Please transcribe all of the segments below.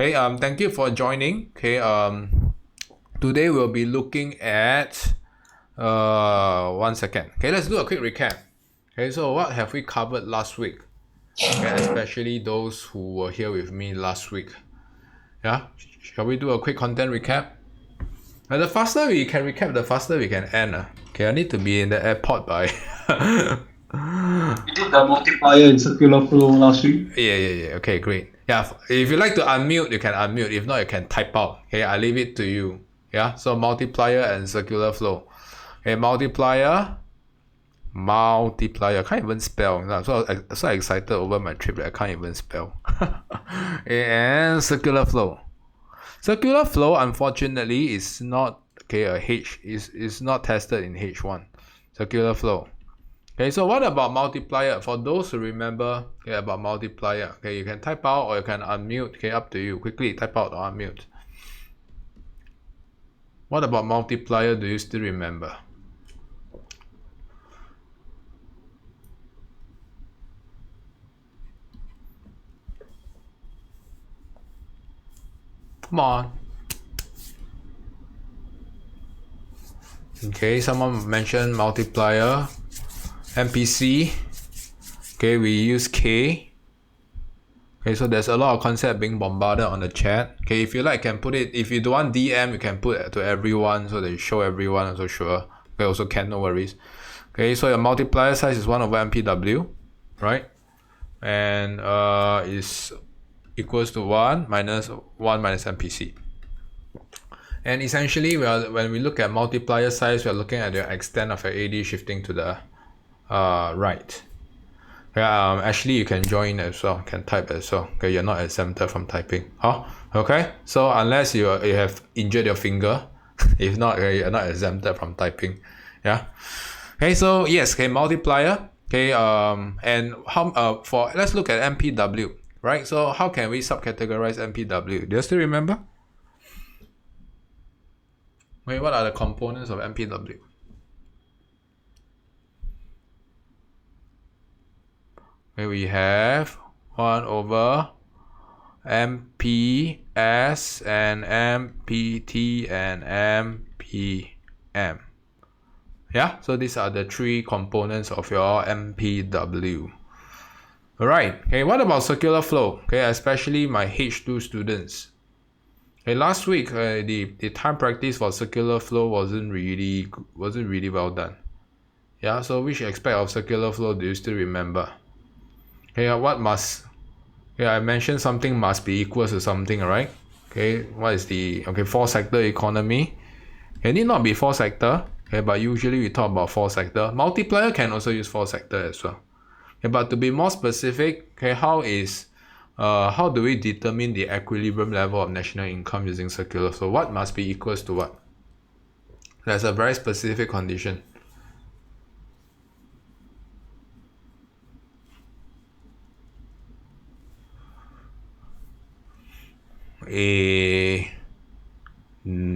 Okay, thank you for joining. Okay, today we'll be looking at 1 second. Okay, let's do a quick recap. Okay, so what have we covered last week? Okay, especially those who were here with me last week. Yeah, shall we do a quick content recap? The faster we can recap, the faster we can end. Okay, I need to be in the airport by. We did the multiplier and circular flow last week. Yeah. Okay, great. Yeah, if you like to unmute, you can unmute. If not, you can type out. Okay, I leave it to you. Yeah, so multiplier and circular flow. Okay, multiplier. I can't even spell. I'm so excited over my trip that I can't even spell. And circular flow. Circular flow, unfortunately, is not a H. Is not tested in H1. Circular flow. Okay, so what about multiplier? For those who remember about multiplier, okay, you can type out or you can unmute. Okay, up to you. Quickly type out or unmute. What about multiplier? Do you still remember? Come on. Okay, someone mentioned multiplier. MPC. Okay, we use K. Okay, so there's a lot of concept being bombarded on the chat. Okay, if you like, can put it. If you don't want DM, you can put it to everyone so that you show everyone. Also sure. Okay, also can, no worries. Okay, so your multiplier size is 1 over MPW, right? And is equals to 1 minus MPC. And essentially, when we look at multiplier size, we're looking at the extent of your AD shifting to the right. Yeah, actually you can join as well, can type as well. Okay, you're not exempted from typing. Okay, so unless you have injured your finger, if not, you're not exempted from typing. Yeah. Okay, so yes, okay, multiplier. Okay, and how let's look at MPW, right? So how can we subcategorize MPW? Do you still remember? Wait, what are the components of MPW? Okay, we have 1 over MPS and MPT and MPM. Yeah, so these are the 3 components of your MPW. Alright, okay, what about circular flow? Okay, especially my H2 students. Okay, last week the time practice for circular flow wasn't really well done. Yeah, so which aspect of circular flow do you still remember? Okay, I mentioned something must be equal to something, right? Okay, what is the 4-sector economy? It need not be 4-sector, okay, but usually we talk about 4-sector. Multiplier can also use 4-sector as well. Okay, but to be more specific, okay, how do we determine the equilibrium level of national income using circular? So what must be equals to what? That's a very specific condition.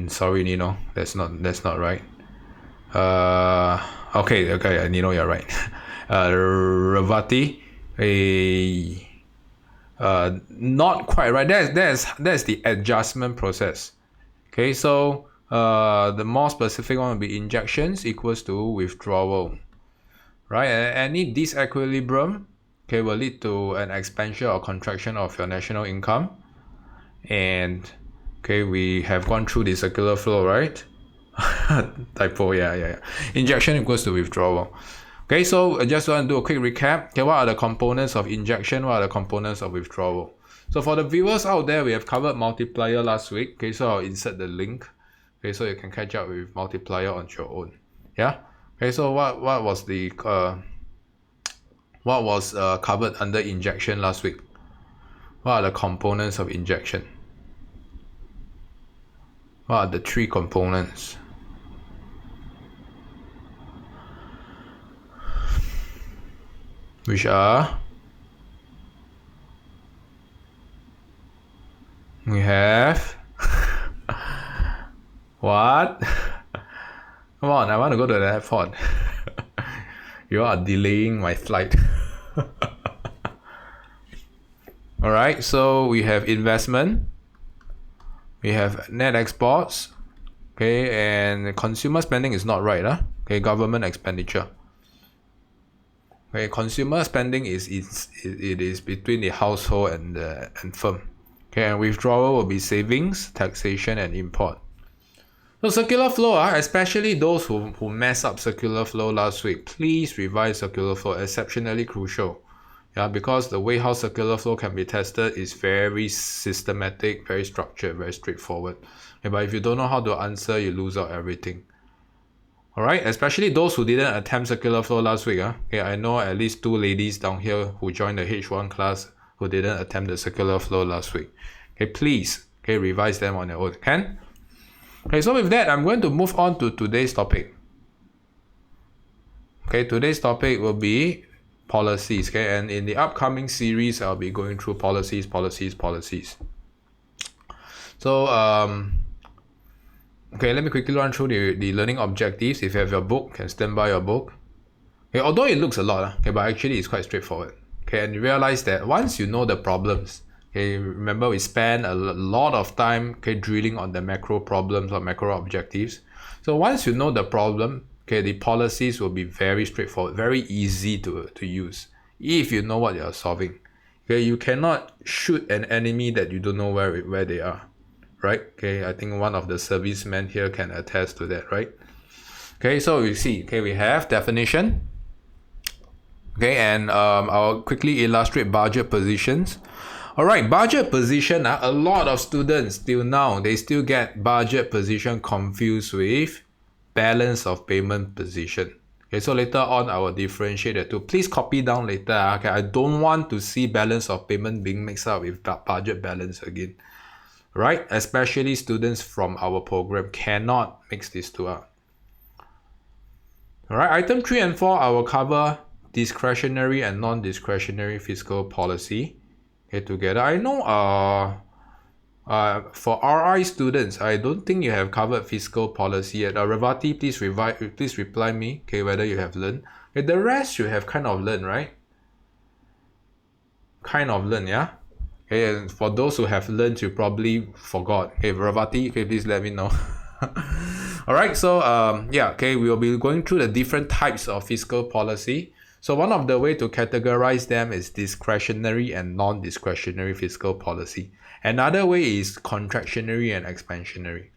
Sorry, Nino, that's not right. Okay, Nino, you're right. Ravati, not quite right. That's the adjustment process. Okay, so the more specific one will be injections equals to withdrawal, right? And any disequilibrium, okay, will lead to an expansion or contraction of your national income. And okay, we have gone through the circular flow, right? Typo, yeah. Injection equals to withdrawal. Okay, so I just want to do a quick recap. Okay, what are the components of injection? What are the components of withdrawal? So for the viewers out there, we have covered multiplier last week. Okay, so I'll insert the link. Okay, so you can catch up with multiplier on your own. Yeah. Okay, so what was covered under injection last week? What are the components of injection? What are the 3 components? Which are, we have what? Come on, I want to go to the airport. You are delaying my flight. Alright, so we have investment. We have net exports. Okay, and consumer spending is not right, huh? Okay, government expenditure. Okay, consumer spending is between the household and firm. Okay, and withdrawal will be savings, taxation, and import. So circular flow, especially those who mess up circular flow last week, please revise circular flow. Exceptionally crucial. Yeah, because the way how circular flow can be tested is very systematic, very structured, very straightforward. Okay, but if you don't know how to answer, you lose out everything. Alright, especially those who didn't attempt circular flow last week. Okay, I know at least 2 ladies down here who joined the H1 class who didn't attempt the circular flow last week. Okay, please, okay, revise them on your own. Can? Okay, so with that, I'm going to move on to today's topic. Okay, today's topic will be policies. Okay, and in the upcoming series, I'll be going through policies. So, okay, let me quickly run through the learning objectives. If you have your book, you can stand by your book. Okay, although it looks a lot, okay, but actually it's quite straightforward. Okay, and you realize that once you know the problems, okay, remember we spend a lot of time, okay, drilling on the macro problems or macro objectives. So once you know the problem, okay, the policies will be very straightforward, very easy to use if you know what you're solving. Okay, you cannot shoot an enemy that you don't know where they are, right? Okay, I think one of the servicemen here can attest to that, right? Okay, so you see, okay, we have definition. Okay, and I'll quickly illustrate budget positions. Alright, budget position, a lot of students till now, they still get budget position confused with balance of payment position. Okay, so later on I will differentiate the two. Please copy down later. Okay, I don't want to see balance of payment being mixed up with budget balance again. Right? Especially students from our program cannot mix these two up. Alright, item 3 and 4, I will cover discretionary and non-discretionary fiscal policy. Okay, together. I know for RI students, I don't think you have covered fiscal policy yet. Revati, please reply me, okay, whether you have learned. Okay, the rest you have kind of learned, right? Kind of learned, yeah? Okay, and for those who have learned, you probably forgot. Okay, Revati, okay, please let me know. Alright, so yeah, okay, we will be going through the different types of fiscal policy. So one of the way to categorize them is discretionary and non-discretionary fiscal policy. Another way is contractionary and expansionary.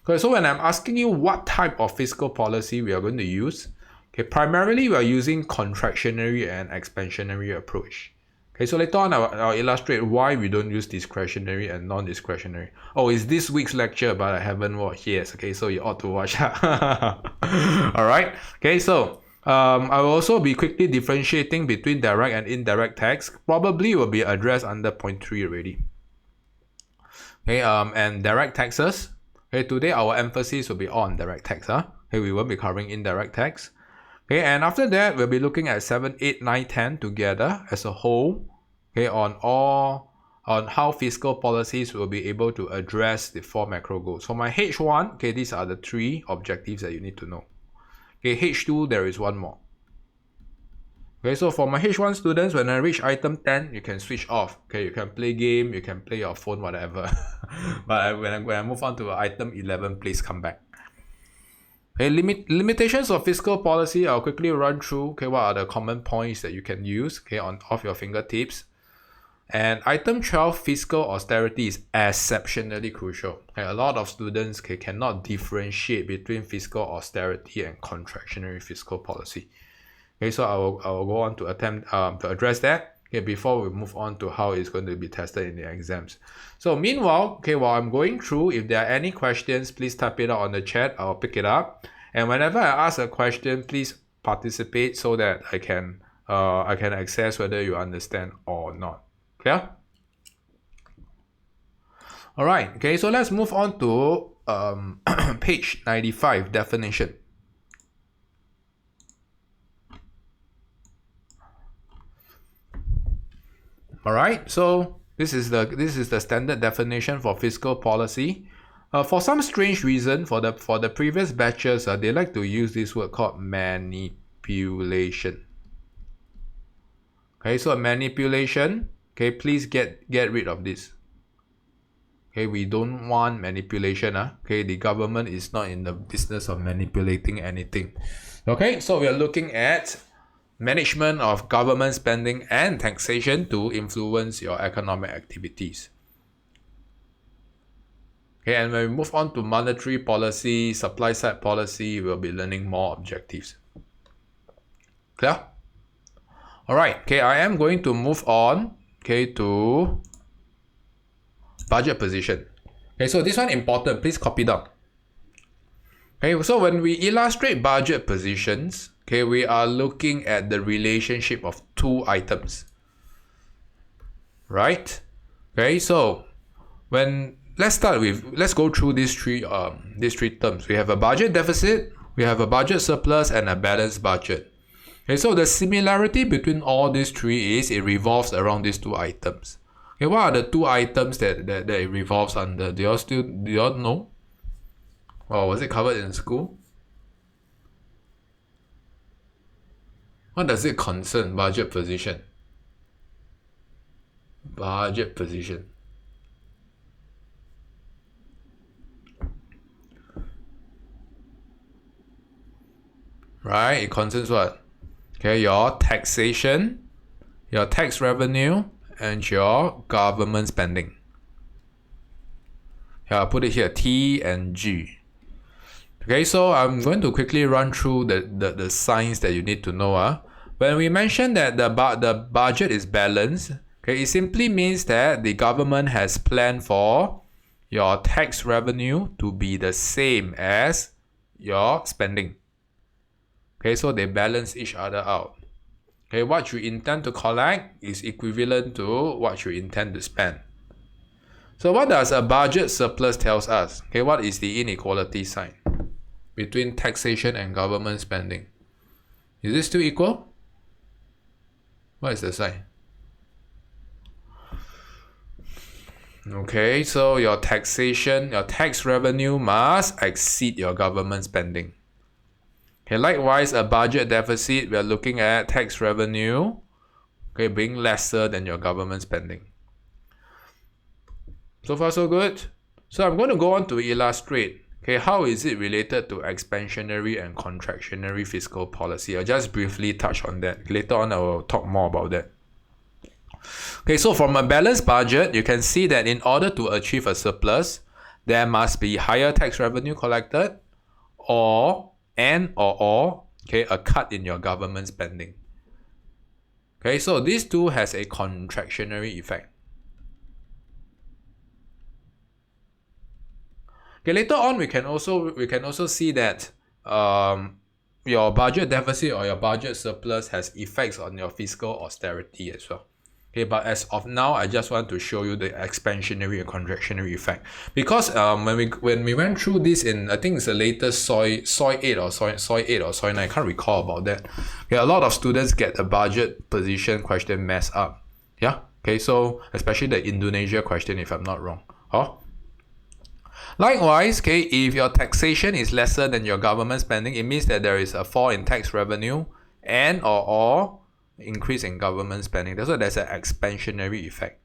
Okay, so when I'm asking you what type of fiscal policy we are going to use, okay, primarily we are using contractionary and expansionary approach. Okay, so later on I'll illustrate why we don't use discretionary and non-discretionary. Oh, it's this week's lecture, but I haven't watched. Yes, okay, so you ought to watch. Alright, okay, so I will also be quickly differentiating between direct and indirect tax. Probably will be addressed under point 3 already. Okay, and direct taxes. Okay, today our emphasis will be on direct tax. Okay, we won't be covering indirect tax. Okay, and after that, we'll be looking at 7, 8, 9, 10 together as a whole. Okay, on how fiscal policies will be able to address the 4 macro goals. For my H1, okay, these are the 3 objectives that you need to know. Okay, H2, there is one more. Okay, so for my H1 students, when I reach item 10, you can switch off. Okay, you can play game, you can play your phone, whatever. But when I move on to item 11, please come back. Okay, limitations of fiscal policy, I'll quickly run through. Okay, what are the common points that you can use, okay, off your fingertips. And item 12, fiscal austerity, is exceptionally crucial. Okay, a lot of students cannot differentiate between fiscal austerity and contractionary fiscal policy. Okay, so I will go on to attempt to address that, okay, before we move on to how it's going to be tested in the exams. So meanwhile, okay, while I'm going through, if there are any questions, please type it out on the chat. I'll pick it up. And whenever I ask a question, please participate so that I can assess whether you understand or not. Clear? Alright, okay, so let's move on to page 95, definition. Alright, so this is the standard definition for fiscal policy. For some strange reason, for the previous batches, they like to use this word called manipulation. Okay, so manipulation. Okay, please get rid of this. Okay, we don't want manipulation. Okay, the government is not in the business of manipulating anything. Okay, so we are looking at management of government spending and taxation to influence your economic activities. Okay, and when we move on to monetary policy, supply side policy, we'll be learning more objectives. Clear? Alright, okay, I am going to move on, okay, to budget position. Okay, so this one important, please copy down. Okay, so when we illustrate budget positions, okay, we are looking at the relationship of two items. Right? Okay, so let's go through these three terms. We have a budget deficit, we have a budget surplus, and a balanced budget. Okay, so the similarity between all these three is it revolves around these two items. Okay, what are the two items that it revolves under? Do you all know? Or was it covered in school? What does it concern? Budget position. Budget position. Right, it concerns what? Okay, your taxation, your tax revenue, and your government spending. Yeah, I'll put it here, T and G. Okay, so I'm going to quickly run through the signs that you need to know. When we mention that the budget is balanced, okay, it simply means that the government has planned for your tax revenue to be the same as your spending. Okay, so they balance each other out. Okay, what you intend to collect is equivalent to what you intend to spend. So what does a budget surplus tells us? Okay, what is the inequality sign between taxation and government spending? Is it still equal? What is the sign? Okay, so your taxation, your tax revenue must exceed your government spending. Okay, likewise, a budget deficit, we are looking at tax revenue, okay, being lesser than your government spending. So far, so good. So I'm going to go on to illustrate, okay, how is it related to expansionary and contractionary fiscal policy. I'll just briefly touch on that. Later on, I will talk more about that. Okay, so from a balanced budget, you can see that in order to achieve a surplus, there must be higher tax revenue collected or a cut in your government spending. Okay, so these two has a contractionary effect. Okay, later on we can also see that your budget deficit or your budget surplus has effects on your fiscal austerity as well. Okay, but as of now, I just want to show you the expansionary and contractionary effect, because when we went through this in, I think it's the latest soy 8 or soy 9, I can't recall about that. Okay, a lot of students get the budget position question messed up. Yeah. Okay, so especially the Indonesia question, if I'm not wrong. Likewise, okay, if your taxation is lesser than your government spending, it means that there is a fall in tax revenue and or increase in government spending. That's why there's an expansionary effect.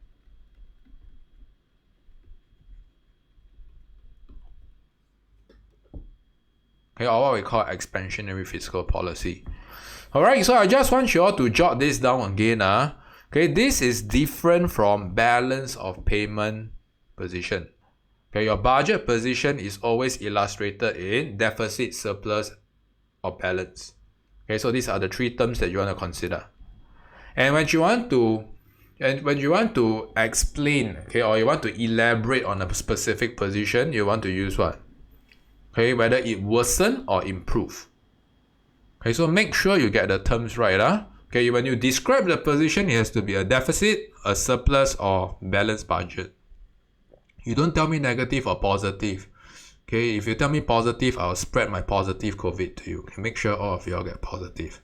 Okay, or what we call expansionary fiscal policy. Alright, so I just want you all to jot this down again. Okay, this is different from balance of payment position. Okay, your budget position is always illustrated in deficit, surplus, or balance. Okay, so these are the three terms that you want to consider. And when you want to explain, okay, or you want to elaborate on a specific position, you want to use what? Okay, whether it worsen or improve. Okay, so make sure you get the terms right. Okay, when you describe the position, it has to be a deficit, a surplus, or balanced budget. You don't tell me negative or positive. Okay, if you tell me positive, I'll spread my positive COVID to you. Okay, make sure all of you all get positive.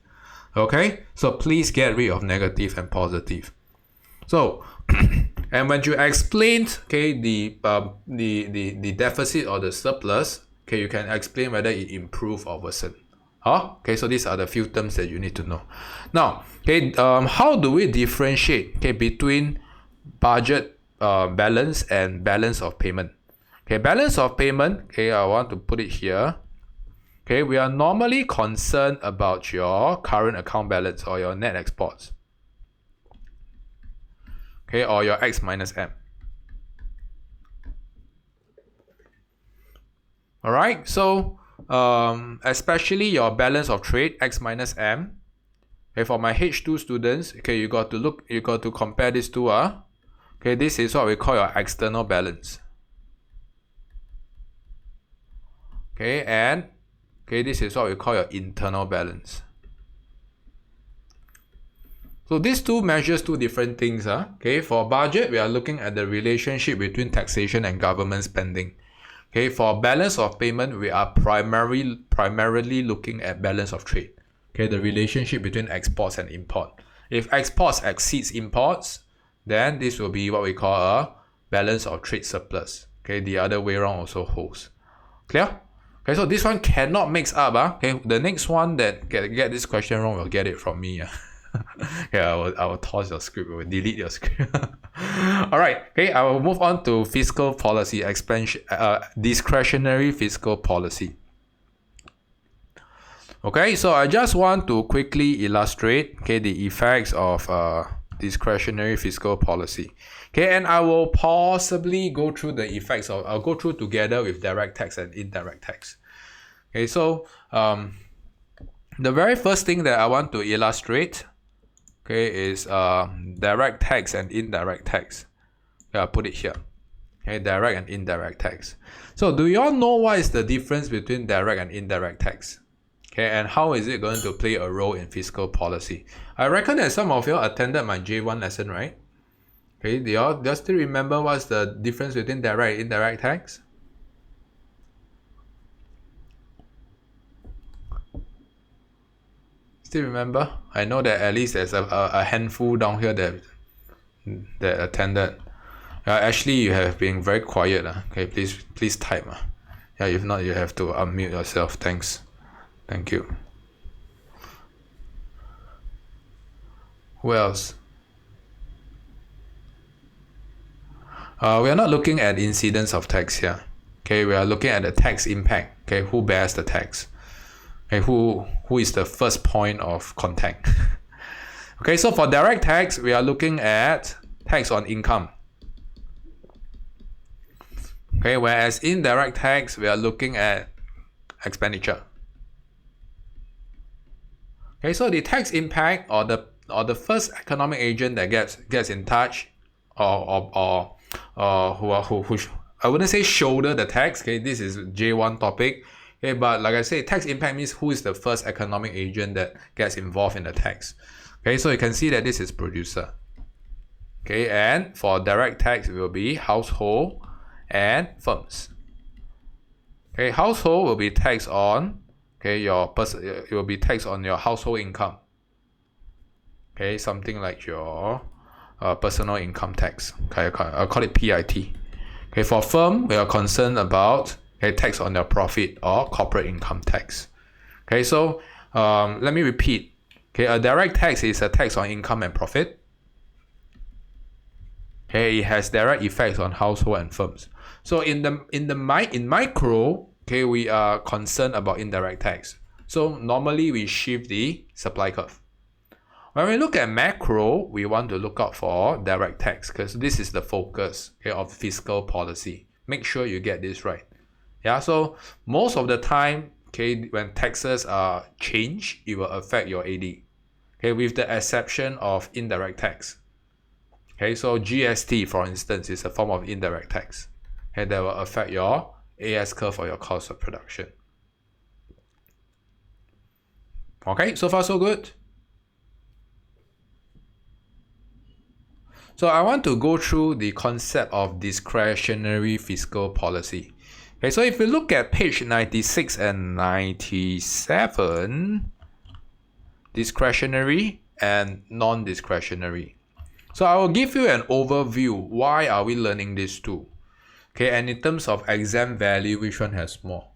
Okay, so please get rid of negative and positive. So, and when you explained, okay, the deficit or the surplus, okay, you can explain whether it improve or worsen. Okay, so these are the few terms that you need to know. Now, okay, how do we differentiate, okay, between budget balance and balance of payment. Okay, balance of payment, okay, I want to put it here. Okay, we are normally concerned about your current account balance or your net exports. Okay, or your X minus M. Alright, so especially your balance of trade, X minus M. Okay, for my H2 students, okay, you got to compare these two. Okay, this is what we call your external balance. Okay, and okay, this is what we call your internal balance. So these two measures two different things. Okay, for budget, we are looking at the relationship between taxation and government spending. Okay, for balance of payment, we are primarily looking at balance of trade. Okay, the relationship between exports and import. If exports exceeds imports, then this will be what we call a balance of trade surplus. Okay, the other way around also holds. Clear? Okay, so this one cannot mix up. Okay, the next one that get this question wrong will get it from me. Yeah, I will toss your script, I will delete your script. Alright, okay, I will move on to fiscal policy expansion, discretionary fiscal policy. Okay, so I just want to quickly illustrate, okay, the effects of discretionary fiscal policy. Okay, and I will possibly go through the effects of, I'll go through together with direct tax and indirect tax. Okay, so the very first thing that I want to illustrate, okay, is direct tax and indirect tax. Okay, I'll put it here. Okay, direct and indirect tax. So do you all know what is the difference between direct and indirect tax? Okay, and how is it going to play a role in fiscal policy? I reckon that some of you attended my J1 lesson, right? Okay, do you still remember what's the difference between direct and indirect tax? Still remember? I know that at least there's a handful down here that attended. Actually, you have been very quiet. Okay, please type. Yeah, if not, you have to unmute yourself. Thanks. Thank you. Who else? We are not looking at incidence of tax here. Okay, we are looking at the tax impact. Okay, who bears the tax? Okay, who is the first point of contact? Okay, so for direct tax, we are looking at tax on income. Okay, whereas indirect tax, we are looking at expenditure. Okay, so the tax impact or the first economic agent that gets in touch or who I wouldn't say shoulder the tax. Okay, this is J1 topic. Okay, but like I say, tax impact means who is the first economic agent that gets involved in the tax. Okay, so you can see that this is producer. Okay, and for direct tax, it will be household and firms. Okay, household will be taxed on, okay, it will be taxed on your household income. Okay, something like your personal income tax. Okay, I'll call it PIT. Okay, for firm, we are concerned about tax on their profit or corporate income tax. Okay, so let me repeat. Okay, a direct tax is a tax on income and profit. Okay, it has direct effects on household and firms. So in micro, okay, we are concerned about indirect tax. So normally we shift the supply curve. When we look at macro, we want to look out for direct tax because this is the focus, okay, of fiscal policy. Make sure you get this right. Yeah, so most of the time, okay, when taxes are changed, it will affect your AD. Okay, with the exception of indirect tax. Okay, so GST, for instance, is a form of indirect tax. Okay, that will affect your AS curve or your cost of production. Okay, so far so good. So I want to go through the concept of discretionary fiscal policy. Okay, so if you look at page 96 and 97, discretionary and non-discretionary. So I will give you an overview. Why are we learning these two? Okay, and in terms of exam value, which one has more?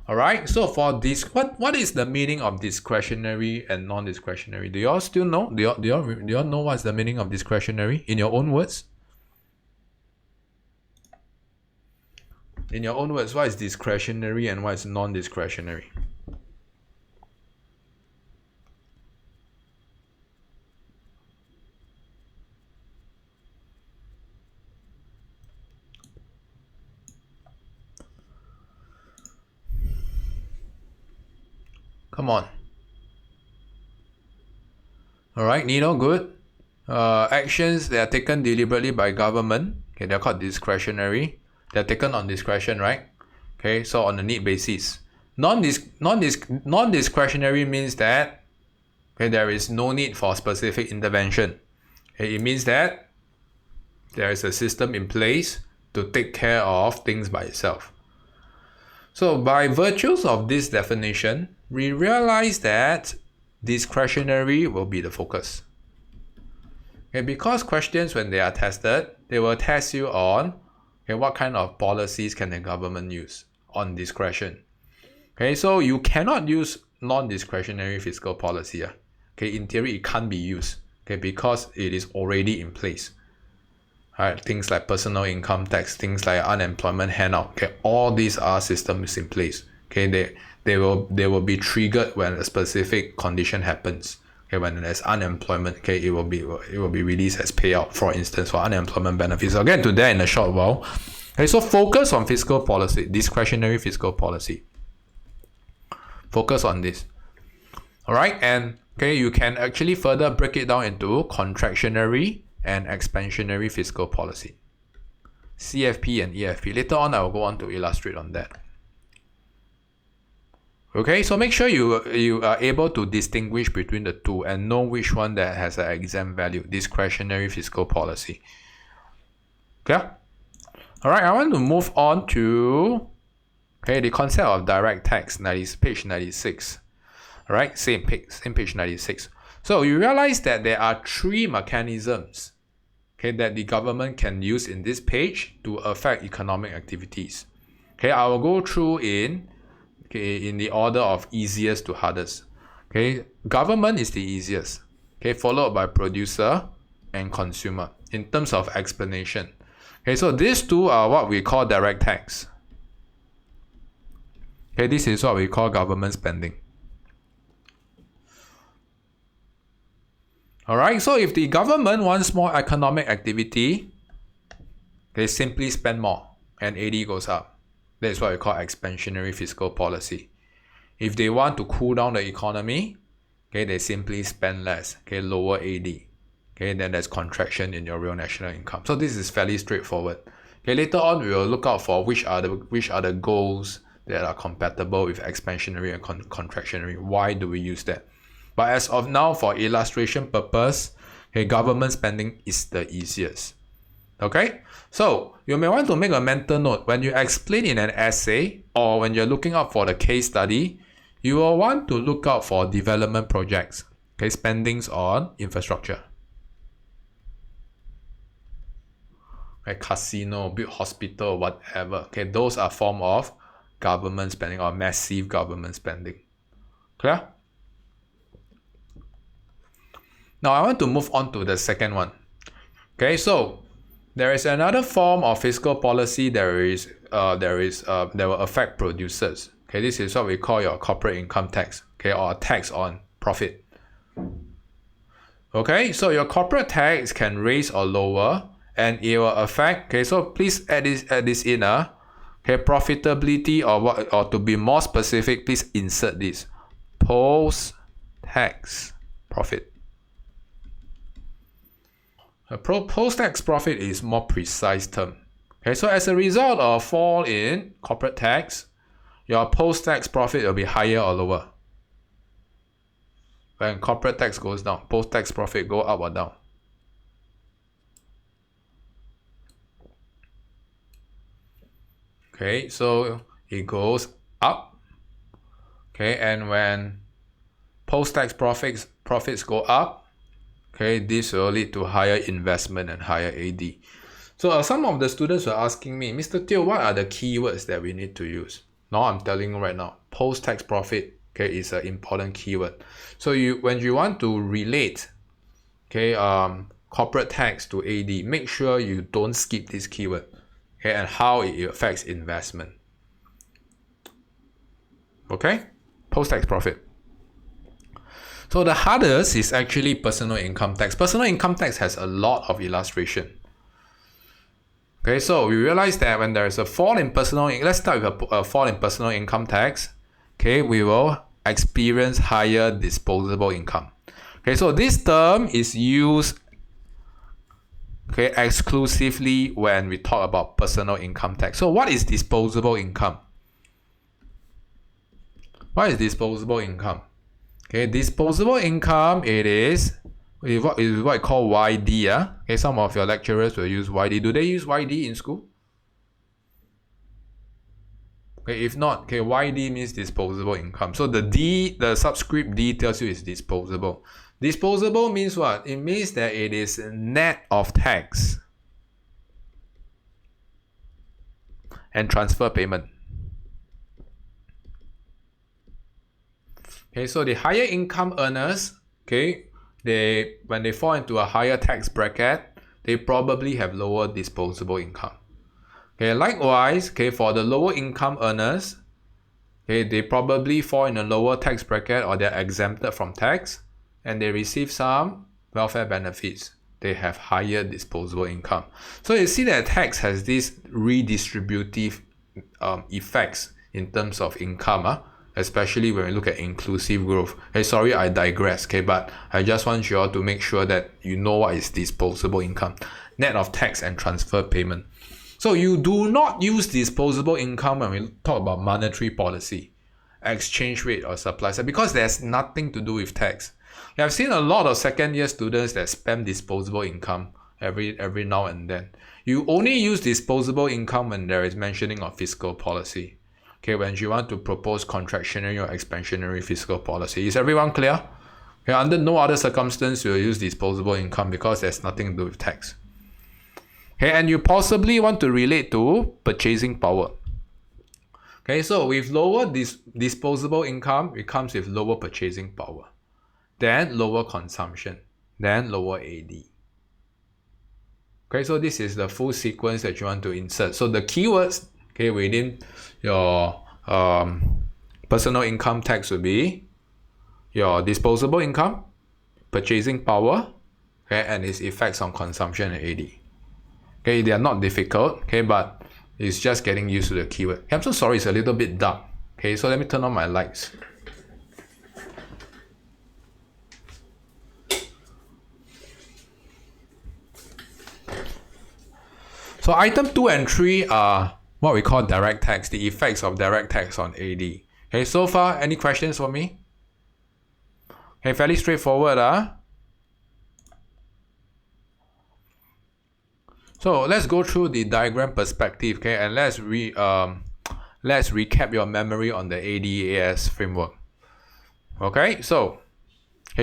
Alright, so for this, what is the meaning of discretionary and non-discretionary? Do you all still know? Do you all know what's the meaning of discretionary in your own words? In your own words, what is discretionary and what is non-discretionary? Come on. Alright, Nino, good. Actions that are taken deliberately by government, okay, they're called discretionary. They're taken on discretion, right? Okay, so on a need basis. Non-discretionary means that, okay, there is no need for specific intervention. Okay, it means that there is a system in place to take care of things by itself. So by virtues of this definition, we realize that discretionary will be the focus. Okay, because questions, when they are tested, they will test you on, okay, what kind of policies can the government use on discretion. Okay, so you cannot use non-discretionary fiscal policy. Okay, in theory, it can't be used, okay, because it is already in place. Alright, things like personal income tax, things like unemployment handout, okay, all these are systems in place. Okay, they will be triggered when a specific condition happens. Okay, when there's unemployment, okay, it will be released as payout, for instance, for unemployment benefits. I'll get to that in a short while. Okay, so focus on fiscal policy, discretionary fiscal policy. Focus on this. Alright, and okay, you can actually further break it down into contractionary and expansionary fiscal policy. CFP and EFP. Later on, I will go on to illustrate on that. Okay, so make sure you are able to distinguish between the two and know which one that has an exam value, discretionary fiscal policy. Okay? Alright, I want to move on to, okay, the concept of direct tax, page 96. Alright, same page 96. So you realize that there are three mechanisms, okay, that the government can use in this page to affect economic activities. Okay, I will go through in the order of easiest to hardest. Okay, government is the easiest. Okay, followed by producer and consumer in terms of explanation. Okay, so these two are what we call direct tax. Okay, this is what we call government spending. Alright, so if the government wants more economic activity, they simply spend more and AD goes up. That is what we call expansionary fiscal policy. If they want to cool down the economy, okay, they simply spend less, okay, lower AD. Okay, then there's contraction in your real national income. So this is fairly straightforward. Okay, later on we will look out for which are the goals that are compatible with expansionary and contractionary. Why do we use that? But as of now, for illustration purpose, okay, government spending is the easiest. Okay, so you may want to make a mental note when you explain in an essay or when you're looking out for the case study, you will want to look out for development projects, okay, spendings on infrastructure. Okay, casino, build hospital, whatever. Okay, those are form of government spending or massive government spending. Clear? Now I want to move on to the second one. Okay, so there is another form of fiscal policy that will affect producers. Okay, this is what we call your corporate income tax. Okay, or tax on profit. Okay, so your corporate tax can raise or lower, and it will affect. Okay, so please add this in. Okay, profitability or to be more specific, please insert this post-tax profit. A post-tax profit is more precise term. Okay, so as a result of fall in corporate tax, your post-tax profit will be higher or lower. When corporate tax goes down, post-tax profit go up or down. Okay, so it goes up. Okay, and when post-tax profits go up, okay, this will lead to higher investment and higher AD. So some of the students were asking me, Mr. Teo, what are the keywords that we need to use? Now I'm telling you right now, post-tax profit, okay, is an important keyword. So when you want to relate, okay, corporate tax to AD, make sure you don't skip this keyword. okay, and how it affects investment. Okay, post-tax profit. So the hardest is actually personal income tax. Personal income tax has a lot of illustration. Okay, so we realize that when there is a fall in let's start with a fall in personal income tax. Okay, we will experience higher disposable income. Okay, so this term is used exclusively when we talk about personal income tax. So what is disposable income? What is disposable income? Okay, disposable income, it is what I call YD. Okay, some of your lecturers will use YD. Do they use YD in school? Okay, if not, okay, YD means disposable income. So the subscript D tells you it's disposable. Disposable means what? It means that it is net of tax and transfer payment. Okay, so the higher income earners, okay, when they fall into a higher tax bracket, they probably have lower disposable income. Okay, likewise, okay, for the lower income earners, okay, they probably fall in a lower tax bracket or they're exempted from tax and they receive some welfare benefits. They have higher disposable income. So you see that tax has these redistributive effects in terms of income, especially when we look at inclusive growth. Hey, sorry, I digress, okay, but I just want you all to make sure that you know what is disposable income. Net of tax and transfer payment. So you do not use disposable income when we talk about monetary policy, exchange rate or supply side, because there's nothing to do with tax. I've seen a lot of second year students that spam disposable income every now and then. You only use disposable income when there is mentioning of fiscal policy. Okay, when you want to propose contractionary or expansionary fiscal policy. Is everyone clear? Okay, under no other circumstance you'll use disposable income because there's nothing to do with tax. Okay, and you possibly want to relate to purchasing power. Okay, so with lower disposable income, it comes with lower purchasing power, then lower consumption, then lower AD. Okay, so this is the full sequence that you want to insert. So the keywords, okay, within your personal income tax will be your disposable income, purchasing power, okay, and its effects on consumption and AD. Okay, they are not difficult, okay, but it's just getting used to the keyword. I'm so sorry, it's a little bit dark. Okay, so let me turn on my lights. So item 2 and 3 are what we call direct tax, the effects of direct tax on AD. Okay, so far, any questions for me? Okay, fairly straightforward. So let's go through the diagram perspective, okay, and let's recap your memory on the ADAS framework. Okay, so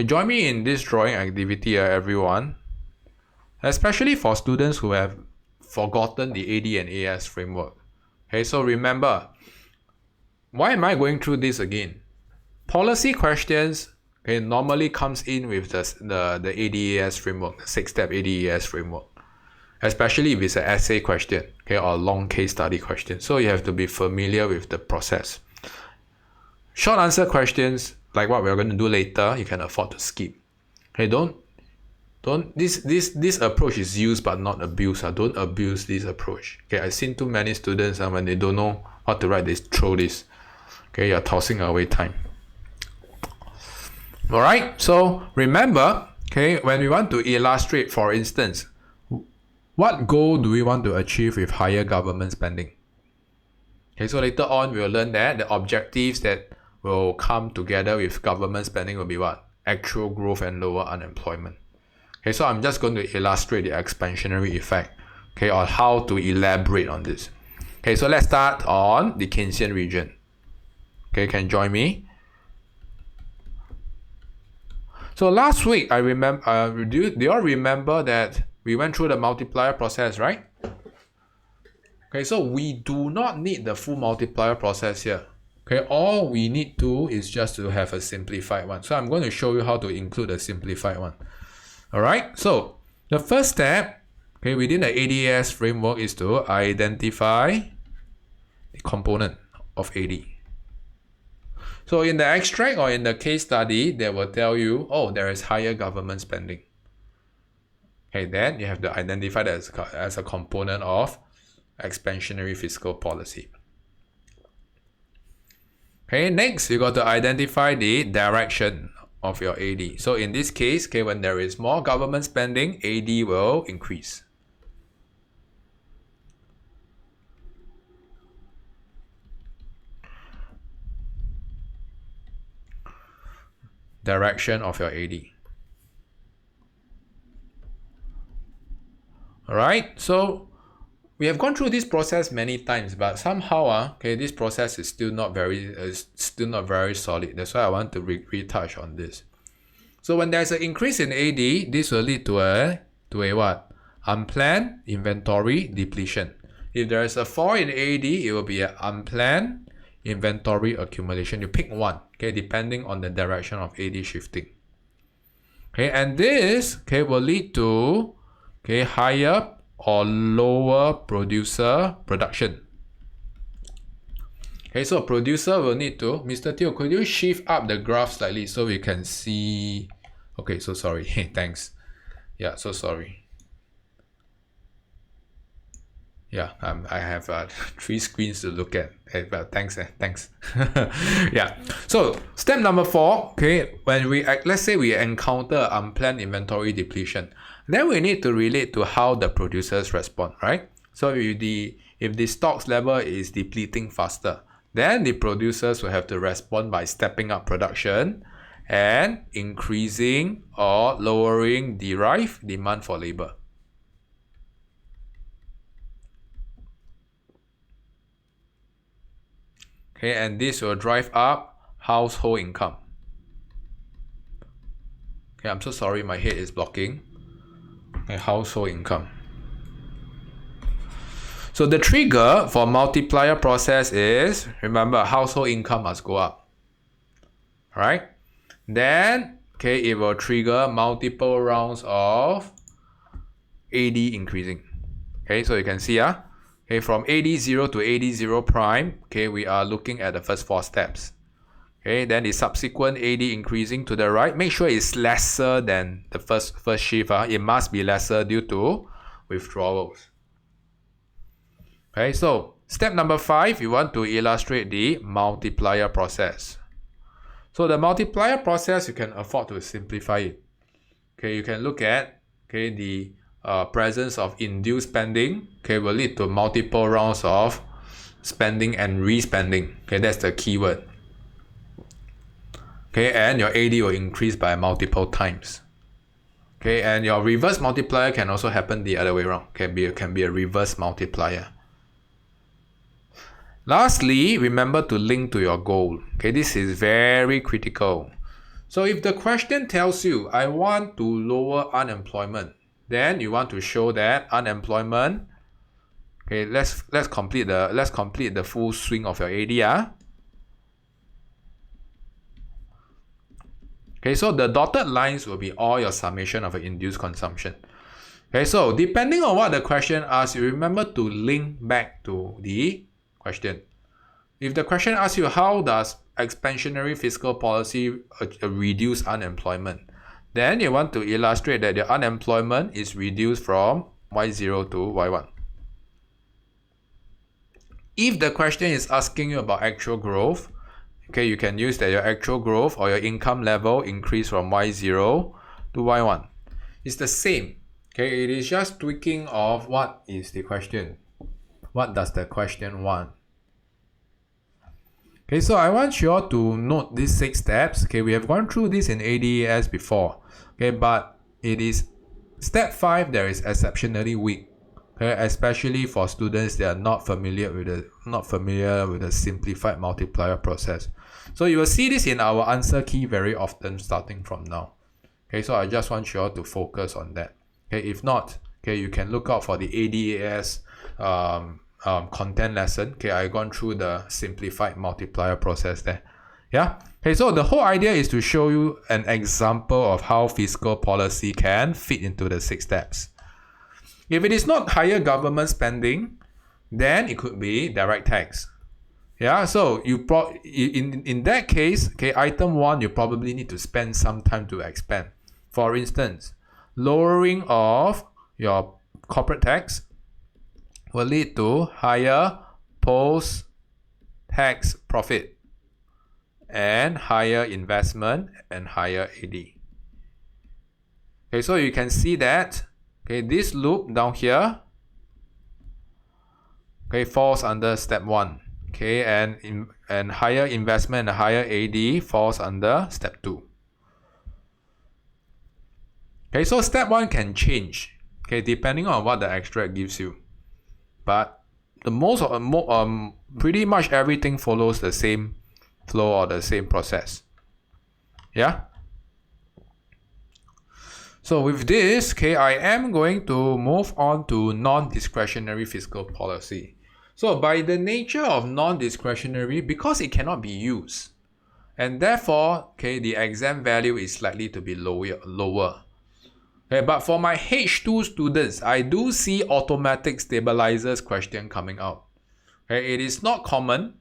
join me in this drawing activity, everyone, especially for students who have forgotten the AD and AS framework. Okay, so remember, why am I going through this again? Policy questions, okay, normally comes in with the ADAS framework, the 6-step ADAS framework, especially if it's an essay question, okay, or a long case study question. So you have to be familiar with the process. Short answer questions, like what we're going to do later, you can afford to skip. Okay, this approach is used but not abused. Don't abuse this approach. Okay, I've seen too many students when they don't know what to write, they throw this. Okay, you're tossing away time. Alright, so remember, okay, when we want to illustrate, for instance, what goal do we want to achieve with higher government spending? Okay, so later on we'll learn that the objectives that will come together with government spending will be what? Actual growth and lower unemployment. Okay, so I'm just going to illustrate the expansionary effect, okay, or how to elaborate on this. Okay, so let's start on the Keynesian region. Okay, can you join me? So last week, I remember, do you all remember that we went through the multiplier process, right? Okay, so we do not need the full multiplier process here. Okay, all we need to is just to have a simplified one. So I'm going to show you how to include a simplified one. Alright, so the first step, Okay, within the ADS framework is to identify the component of AD. So in the extract or in the case study, they will tell you, oh, there is higher government spending. Okay, then you have to identify that as a component of expansionary fiscal policy. Okay, next you got to identify the direction of your AD. So in this case, okay, when there is more government spending, AD will increase. Direction of your AD. Alright, so we have gone through this process many times, but somehow okay, this process is still not very solid. That's why I want to retouch on this. So when there's an increase in AD, this will lead to a what? Unplanned inventory depletion. If there is a fall in AD, it will be an unplanned inventory accumulation. You pick one, okay, depending on the direction of AD shifting. Okay, and this will lead to higher or lower producer production. Okay, so producer will need to, Mr. Teo, could you shift up the graph slightly so we can see? Okay, so sorry. Thanks. Yeah, so sorry. Yeah, I have 3 screens to look at. Okay, but thanks. Yeah. So step number 4. Okay, when let's say we encounter unplanned inventory depletion, then we need to relate to how the producers respond, right? So if the stocks level is depleting faster, then the producers will have to respond by stepping up production and increasing or lowering derived demand for labor. Okay, and this will drive up household income. Okay, I'm so sorry, my head is blocking. Okay, household income. So the trigger for multiplier process is, remember, household income must go up. Alright? Then, it will trigger multiple rounds of AD increasing. Okay, so you can see, from AD0 to AD0 prime, we are looking at the first 4 steps. Okay, then the subsequent AD increasing to the right. Make sure it's lesser than the first shift. It must be lesser due to withdrawals. Okay, so step number 5, you want to illustrate the multiplier process. So the multiplier process, you can afford to simplify it. Okay, you can look at the presence of induced spending. Will lead to multiple rounds of spending and respending. Okay, that's the keyword. Okay, and your AD will increase by multiple times. Okay, and your reverse multiplier can also happen the other way around. Can be a reverse multiplier. Lastly, remember to link to your goal. Okay, this is very critical. So if the question tells you, I want to lower unemployment, then you want to show that unemployment. Okay, let's complete the full swing of your AD. Okay, so the dotted lines will be all your summation of your induced consumption. Okay, so depending on what the question asks, you remember to link back to the question. If the question asks you, how does expansionary fiscal policy reduce unemployment, then you want to illustrate that the unemployment is reduced from Y0 to Y1. If the question is asking you about actual growth, you can use that your actual growth or your income level increase from Y0 to Y1. It's the same. It is just tweaking of what is the question. What does the question want? So I want you all to note these 6 steps. We have gone through this in ADAS before. But it is step 5 that is exceptionally weak. Especially for students that are not familiar with the simplified multiplier process. So you will see this in our answer key very often starting from now. So I just want you all to focus on that. If not, you can look out for the ADAS content lesson. I've gone through the simplified multiplier process there. So the whole idea is to show you an example of how fiscal policy can fit into the 6 steps. If it is not higher government spending, then it could be direct tax. Yeah, so in that case, okay, item 1, you probably need to spend some time to expand. For instance, lowering of your corporate tax will lead to higher post-tax profit and higher investment and higher AD. Okay, so you can see that, okay, this loop down here, okay, falls under step 1. Okay, and higher investment and higher AD falls under step 2. Okay, so step 1 can change, okay, depending on what the extract gives you. But pretty much everything follows the same flow or the same process. Yeah. So with this, okay, I am going to move on to non-discretionary fiscal policy. So by the nature of non-discretionary, because it cannot be used, and therefore, okay, the exam value is likely to be lower. Okay, but for my H2 students, I do see automatic stabilizers question coming out. Okay, it is not common,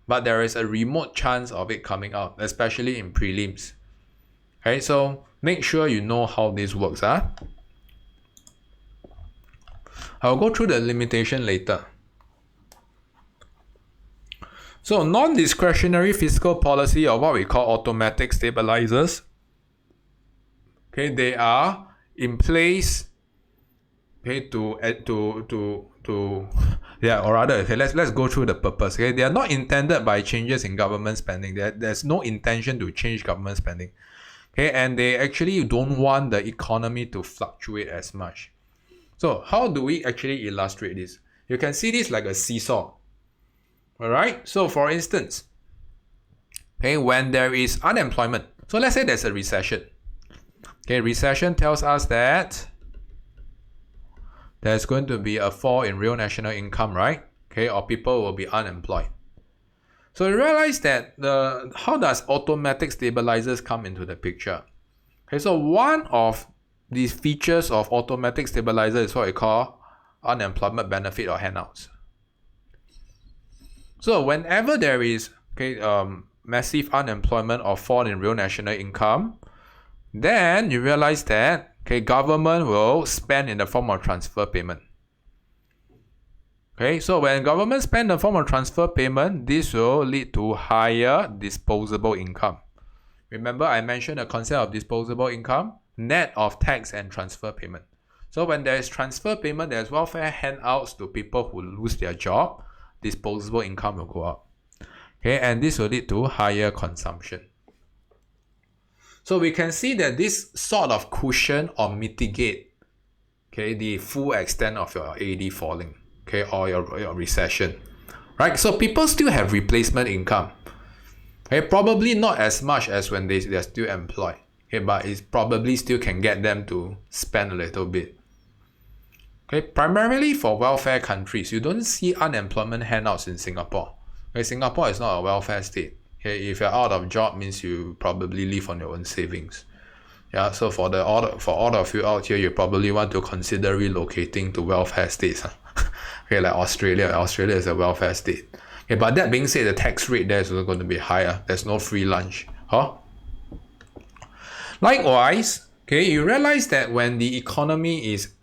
but there is a remote chance of it coming out, especially in prelims. Okay, so make sure you know how this works. I'll go through the limitation later. So non-discretionary fiscal policy, or what we call automatic stabilizers, okay, they are in place, okay, let's go through the purpose. Okay, they are not intended by changes in government spending. There's no intention to change government spending. Okay, and they actually don't want the economy to fluctuate as much. So how do we actually illustrate this? You can see this like a seesaw. Alright, so for instance, okay, when there is unemployment, so let's say there's a recession. Okay, recession tells us that there's going to be a fall in real national income, right? Okay, or people will be unemployed. So you realize that how does automatic stabilizers come into the picture? Okay, so one of these features of automatic stabilizer is what we call unemployment benefit or handouts. So whenever there is massive unemployment or fall in real national income, then you realize that government will spend in the form of transfer payment. Okay, so when government spend in the form of transfer payment, this will lead to higher disposable income. Remember, I mentioned the concept of disposable income, net of tax and transfer payment. So when there is transfer payment, there's welfare handouts to people who lose their job, disposable income will go up. Okay, and this will lead to higher consumption. So we can see that this sort of cushion or mitigate the full extent of your AD falling, or your recession. Right? So people still have replacement income. Okay, probably not as much as when they're still employed. Okay, but it probably still can get them to spend a little bit. Okay, primarily for welfare countries, you don't see unemployment handouts in Singapore. Okay, Singapore is not a welfare state. Okay, if you're out of job, means you probably live on your own savings. Yeah, so for all of you out here, you probably want to consider relocating to welfare states. Okay, like Australia. Australia is a welfare state. Okay, but that being said, the tax rate there is also going to be higher. There's no free lunch. Likewise, you realize that when the economy is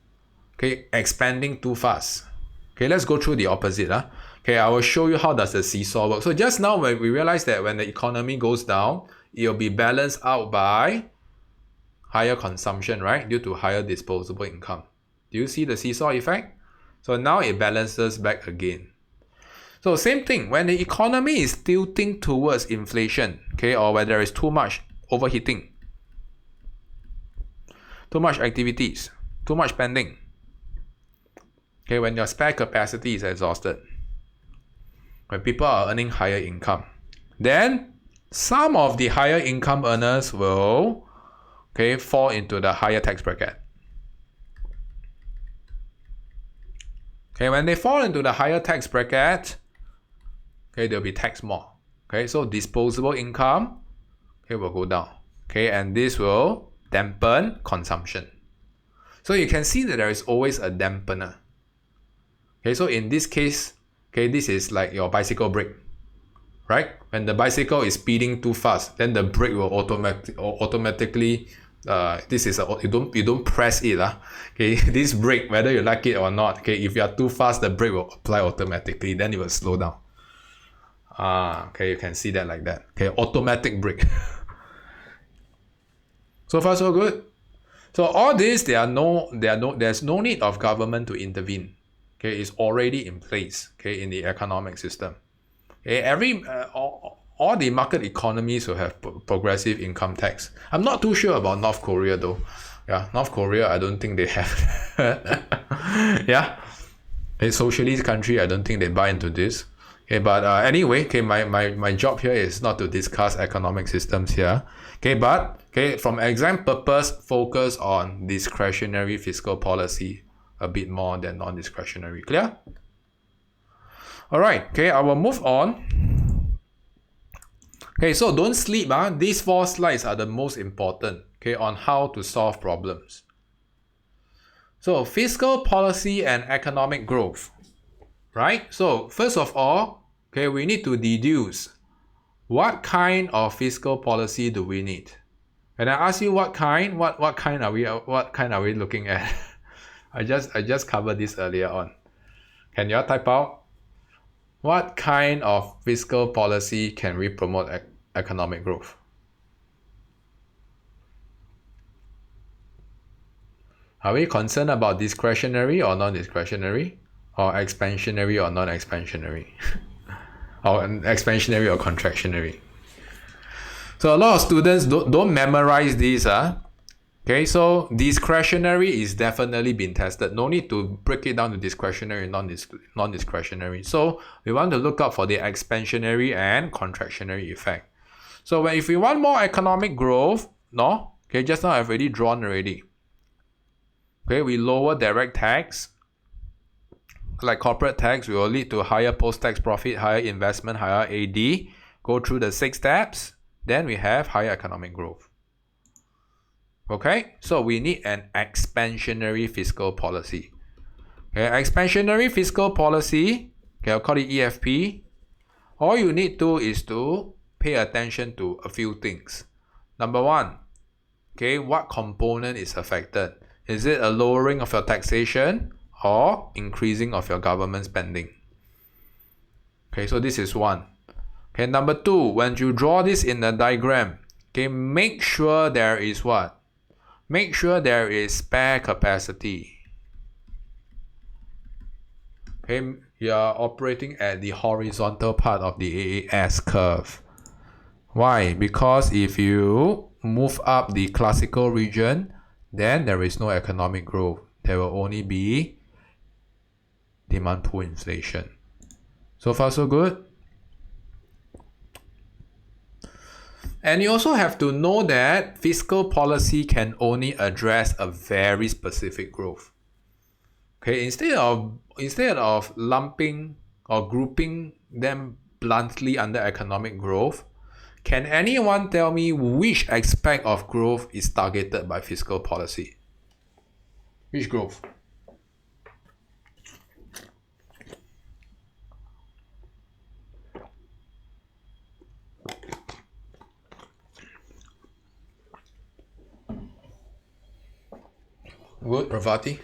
expanding too fast. Okay, let's go through the opposite. Okay, I will show you how does the seesaw work. So just now when we realize that when the economy goes down, it will be balanced out by higher consumption, right? Due to higher disposable income. Do you see the seesaw effect? So now it balances back again. So same thing, when the economy is tilting towards inflation, or where there is too much overheating, too much activities, too much spending, when your spare capacity is exhausted, when people are earning higher income, then some of the higher income earners will fall into the higher tax bracket. When they fall into the higher tax bracket, they'll be taxed more. So disposable income will go down. And this will dampen consumption. So you can see that there is always a dampener. Okay, so in this case, okay, this is like your bicycle brake, right? When the bicycle is speeding too fast, then the brake will automatically. This is you don't press it, okay. This brake, whether you like it or not, okay, if you are too fast, the brake will apply automatically. Then it will slow down. Okay, you can see that like that. Okay, automatic brake. So far so good. So all this, there's no need of government to intervene. Okay, it's already in place. Okay, in the economic system. Okay, all the market economies will have progressive income tax. I'm not too sure about North Korea though. Yeah, North Korea, I don't think they have. Yeah, a socialist country, I don't think they buy into this. Okay, but anyway, okay, my job here is not to discuss economic systems here. Okay, but okay, from exam purpose, focus on discretionary fiscal policy a bit more than non-discretionary. Clear? All right, okay, I will move on. Okay, so don't sleep. These 4 slides are the most important, okay, on how to solve problems. So fiscal policy and economic growth, right? So first of all, okay, we need to deduce what kind of fiscal policy do we need. And I ask you what kind are we looking at? I just covered this earlier on. Can you all type out? What kind of fiscal policy can we promote economic growth? Are we concerned about discretionary or non-discretionary? Or expansionary or non-expansionary? Or expansionary or contractionary? So a lot of students don't memorize these. Okay, so discretionary is definitely been tested. No need to break it down to discretionary and non-discretionary. So we want to look out for the expansionary and contractionary effect. So if we want more economic growth, okay, just now I've already drawn already. Okay, we lower direct tax. Like corporate tax, we will lead to higher post-tax profit, higher investment, higher AD. Go through the 6 steps. Then we have higher economic growth. Okay, so we need an expansionary fiscal policy. Okay, expansionary fiscal policy, okay, I'll call it EFP. All you need to is to pay attention to a few things. Number 1, okay, what component is affected? Is it a lowering of your taxation or increasing of your government spending? Okay, so this is 1. Okay, number 2, when you draw this in the diagram, okay, make sure there is what? Make sure there is spare capacity. Okay, you are operating at the horizontal part of the AAS curve. Why? Because if you move up the classical region, then there is no economic growth. There will only be demand pull inflation. So far so good? And you also have to know that fiscal policy can only address a very specific growth. Okay, instead of lumping or grouping them bluntly under economic growth, can anyone tell me which aspect of growth is targeted by fiscal policy? Which growth? Good, Pravati.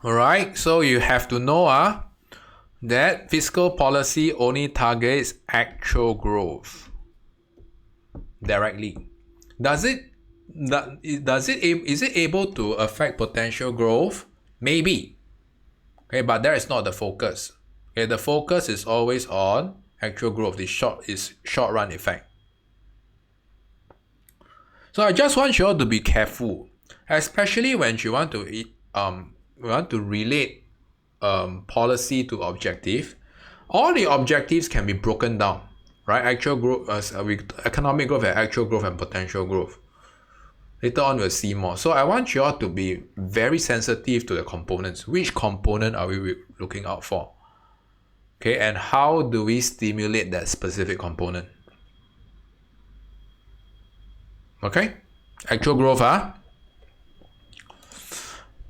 Alright, so you have to know that fiscal policy only targets actual growth directly. Is it able to affect potential growth? Maybe. Okay, but that is not the focus. Okay, the focus is always on actual growth. The short run effect. So I just want you all to be careful, especially when you want to relate policy to objective. All the objectives can be broken down, right? Actual growth, economic growth, and actual growth and potential growth. Later on we'll see more. So I want you all to be very sensitive to the components. Which component are we looking out for? Okay, and how do we stimulate that specific component? Okay? Actual growth,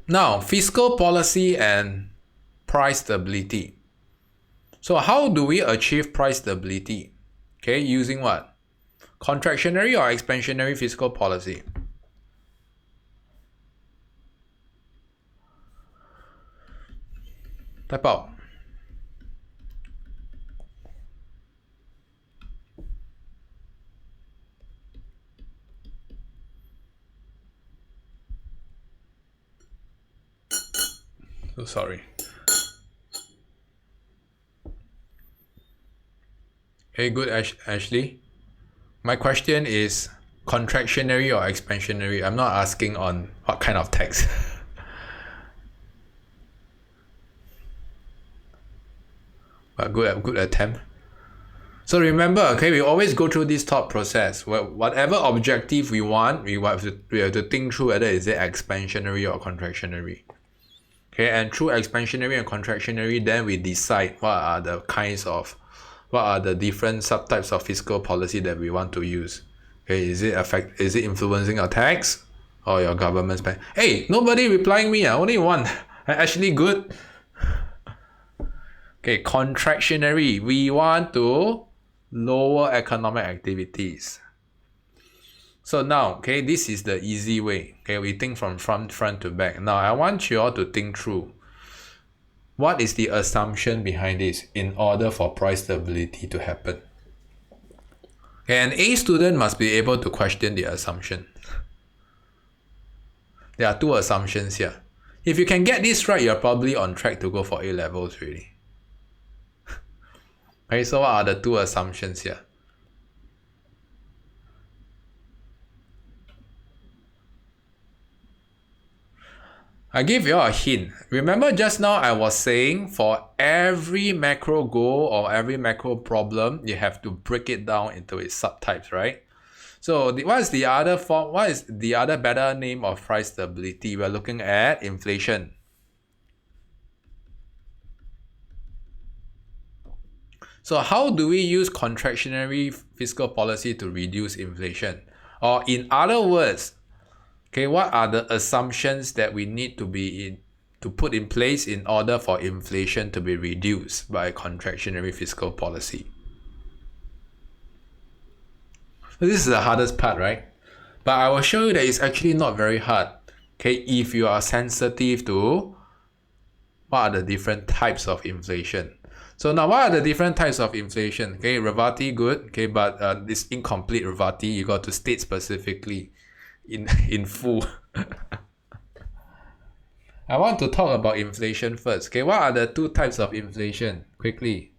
Now, fiscal policy and price stability. So how do we achieve price stability? Okay, using what? Contractionary or expansionary fiscal policy? Type out. So sorry. Hey, good Ashley. My question is contractionary or expansionary. I'm not asking on what kind of text. But good attempt. So remember, okay, we always go through this thought process. Whatever objective we want, we have to think through whether is it expansionary or contractionary. Okay, and through expansionary and contractionary, then we decide what are the different subtypes of fiscal policy that we want to use. Okay, is it influencing your tax or your government spend? Hey, nobody replying me. Only one. Actually, good. Okay, contractionary. We want to lower economic activities. So now, okay, this is the easy way. Okay, we think from front to back. Now, I want you all to think through what is the assumption behind this in order for price stability to happen. Okay, an A student must be able to question the assumption. There are two assumptions here. If you can get this right, you're probably on track to go for A levels really. Okay, so what are the two assumptions here? I give you all a hint. Remember just now I was saying for every macro goal or every macro problem, you have to break it down into its subtypes, right? So what is the other form? What is the other better name of price stability? We're looking at inflation. So how do we use contractionary fiscal policy to reduce inflation? Or in other words, okay, what are the assumptions that we need to put in place in order for inflation to be reduced by contractionary fiscal policy? So this is the hardest part, right? But I will show you that it's actually not very hard. Okay, if you are sensitive to what are the different types of inflation. So now what are the different types of inflation? Okay, Ravati, good. Okay, but this incomplete Ravati, you got to state specifically in full. I want to talk about inflation first. Okay, what are the two types of inflation? Quickly.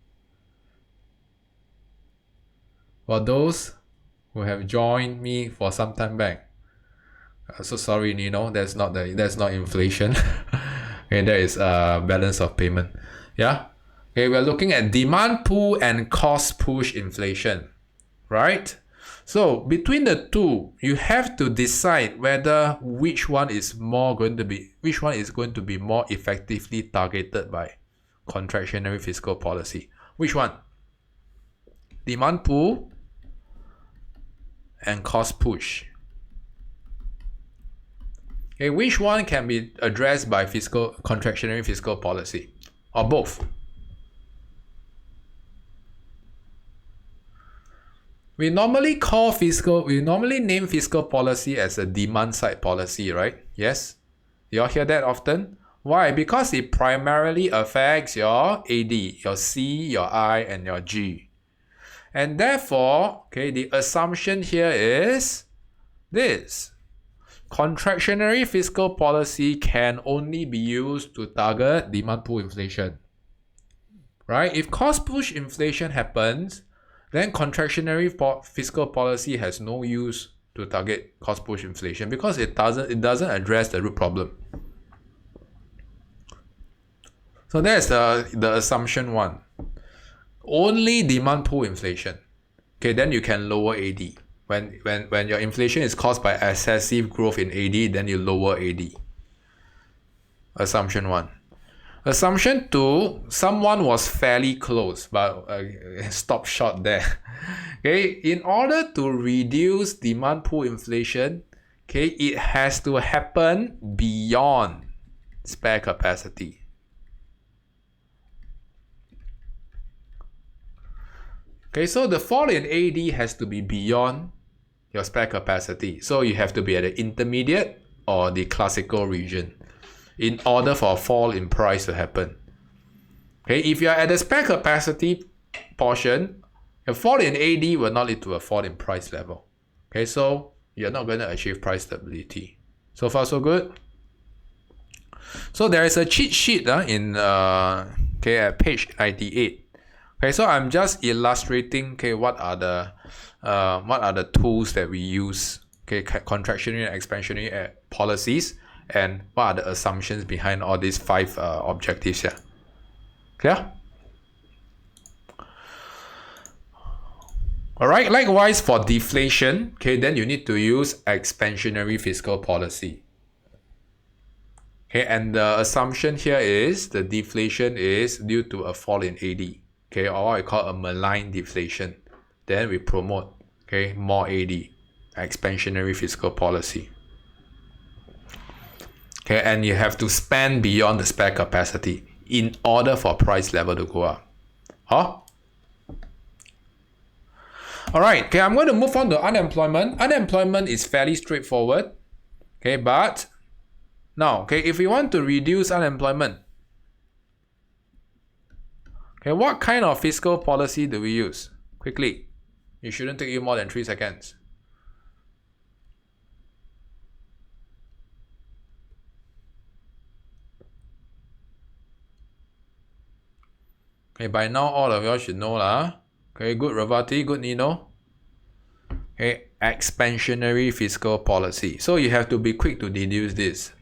For those who have joined me for some time back. So sorry, Nino, that's not inflation. Okay, that is balance of payment. Yeah. Okay, we're looking at demand pull and cost push inflation, right? So between the two, you have to decide whether which one is going to be more effectively targeted by contractionary fiscal policy. Which one? Demand pull and cost push. Okay, which one can be addressed by contractionary fiscal policy? Or both? We normally name fiscal policy as a demand side policy, right? Yes? You all hear that often? Why? Because it primarily affects your AD, your C, your I, and your G. And therefore, okay, the assumption here is this. Contractionary fiscal policy can only be used to target demand pull inflation. Right? If cost push inflation happens, then contractionary fiscal policy has no use to target cost push inflation because it doesn't address the root problem. So that's the assumption one. Only demand pull inflation. Okay, then you can lower AD. When your inflation is caused by excessive growth in AD, then you lower AD. Assumption one. Assumption 2, someone was fairly close, but stop short there. Okay, in order to reduce demand pull inflation, okay, it has to happen beyond spare capacity. Okay, so the fall in AD has to be beyond your spare capacity. So you have to be at the intermediate or the classical region in order for a fall in price to happen. Okay, if you are at the spare capacity portion, a fall in AD will not lead to a fall in price level. Okay, so you're not going to achieve price stability. So far, so good. So there is a cheat sheet at page 98. Okay, so I'm just illustrating what are the tools that we use, contractionary and expansionary policies, and what are the assumptions behind all these 5 objectives here. Clear? Alright, likewise for deflation, then you need to use expansionary fiscal policy. Okay, and the assumption here is the deflation is due to a fall in AD. Okay, or what we call a malign deflation. Then we promote more AD, expansionary fiscal policy. Okay, and you have to spend beyond the spare capacity in order for price level to go up. Alright, I'm going to move on to unemployment. Unemployment is fairly straightforward. But now, if we want to reduce unemployment, what kind of fiscal policy do we use? Quickly. It shouldn't take you more than 3 seconds. By now all of y'all should know lah. Good Ravati, good Nino. Expansionary fiscal policy. So you have to be quick to deduce this.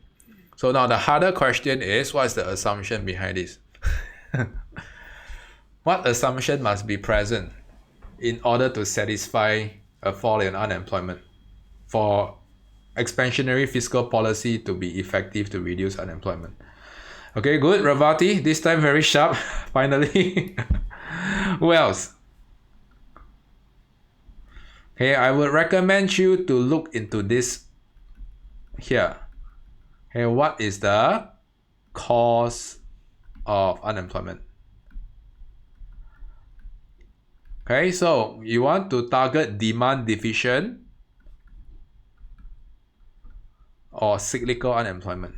So now the harder question is, what is the assumption behind this? What assumption must be present in order to satisfy a fall in unemployment for expansionary fiscal policy to be effective to reduce unemployment? Okay, good, Ravati. This time very sharp, finally. Who else? I would recommend you to look into this here. What is the cause of unemployment? So you want to target demand deficient or cyclical unemployment.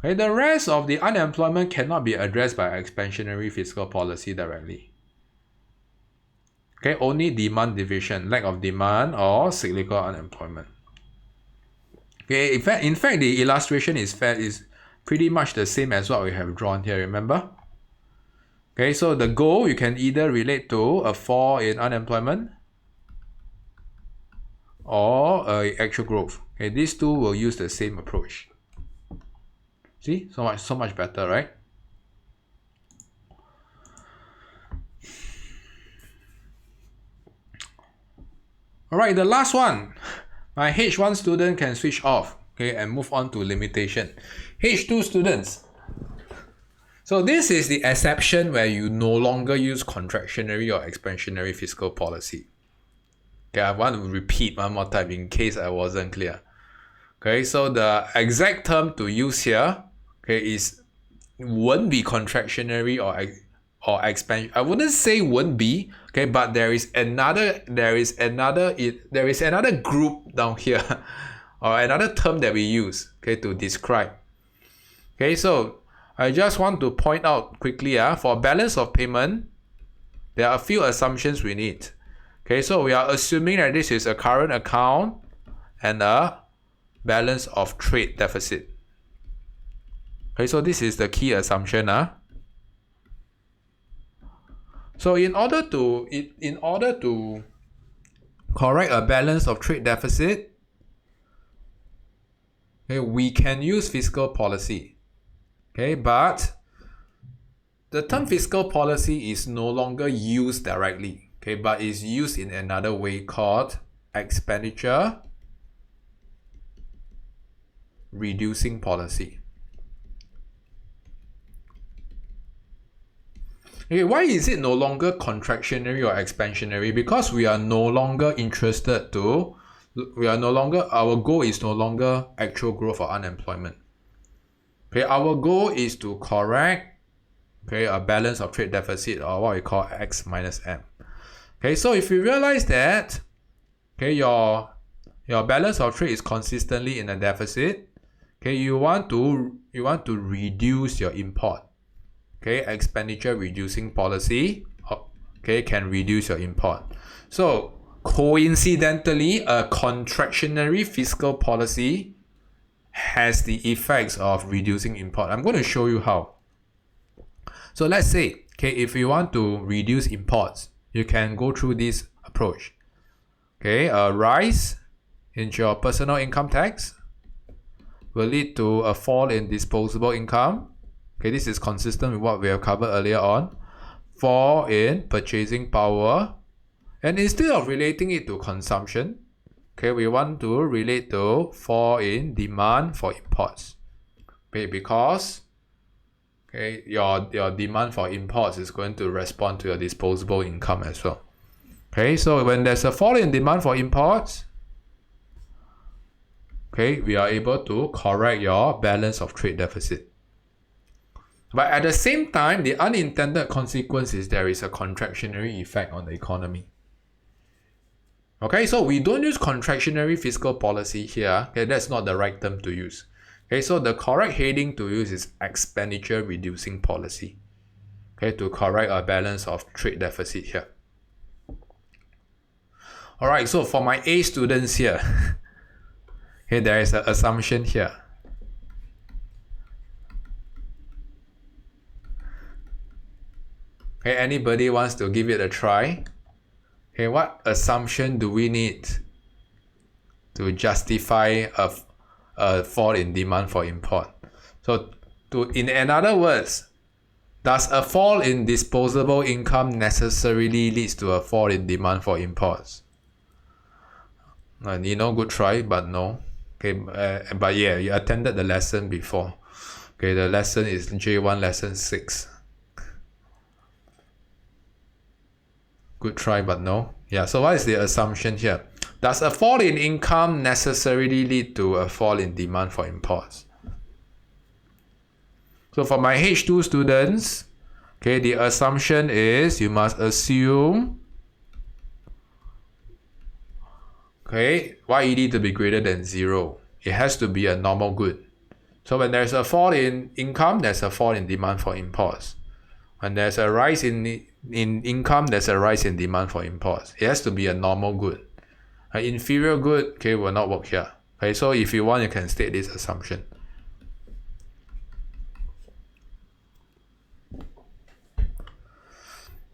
The rest of the unemployment cannot be addressed by expansionary fiscal policy directly. Only demand deficient, lack of demand, or cyclical unemployment. In fact, the illustration is pretty much the same as what we have drawn here, remember? So the goal you can either relate to a fall in unemployment or actual growth. These two will use the same approach. See, so much better, right? Alright, the last one. My H1 student can switch off, and move on to limitation. H2 students. So this is the exception where you no longer use contractionary or expansionary fiscal policy. I want to repeat one more time in case I wasn't clear. So the exact term to use here, won't be contractionary or expansion. I wouldn't say won't be, but there is another group down here, or another term that we use, to describe. So I just want to point out quickly, for balance of payment, there are a few assumptions we need. So we are assuming that this is a current account and a balance of trade deficit. So this is the key assumption. So in order to correct a balance of trade deficit, we can use fiscal policy. But the term fiscal policy is no longer used directly, but is used in another way called expenditure reducing policy. Okay, why is it no longer contractionary or expansionary? Because we are no longer our goal is no longer actual growth or unemployment. Okay, our goal is to correct, okay, a balance of trade deficit, or what we call X minus M. Okay, so if you realize that, okay, your balance of trade is consistently in a deficit, okay, you want to reduce your import. Okay, expenditure reducing policy, okay, can reduce your import. So coincidentally, a contractionary fiscal policy has the effects of reducing import. I'm going to show you how. So let's say, okay, if you want to reduce imports, you can go through this approach. Okay, a rise in your personal income tax will lead to a fall in disposable income. Okay, this is consistent with what we have covered earlier on. Fall in purchasing power. And instead of relating it to consumption, okay, we want to relate to fall in demand for imports. Okay, because okay, your demand for imports is going to respond to your disposable income as well. Okay, so when there's a fall in demand for imports, okay, we are able to correct your balance of trade deficit. But at the same time, the unintended consequence is there is a contractionary effect on the economy. Okay, so we don't use contractionary fiscal policy here. Okay, that's not the right term to use. Okay, so the correct heading to use is expenditure reducing policy. Okay, to correct a balance of trade deficit here. Alright, so for my A students here, okay, there is an assumption here. Okay, anybody wants to give it a try? Okay, what assumption do we need to justify a fall in demand for import? So, in other words, does a fall in disposable income necessarily leads to a fall in demand for imports? Good try, but no. Okay, but yeah, you attended the lesson before. Okay, the lesson is J1 lesson 6. Good try, but no. Yeah, so what is the assumption here? Does a fall in income necessarily lead to a fall in demand for imports? So for my H2 students, okay, the assumption is you must assume, okay, YED to be greater than 0. It has to be a normal good. So when there's a fall in income, there's a fall in demand for imports. When there's a rise in income, there's a rise in demand for imports. It has to be a normal good. An inferior good, okay, will not work here. Okay, so if you want, you can state this assumption.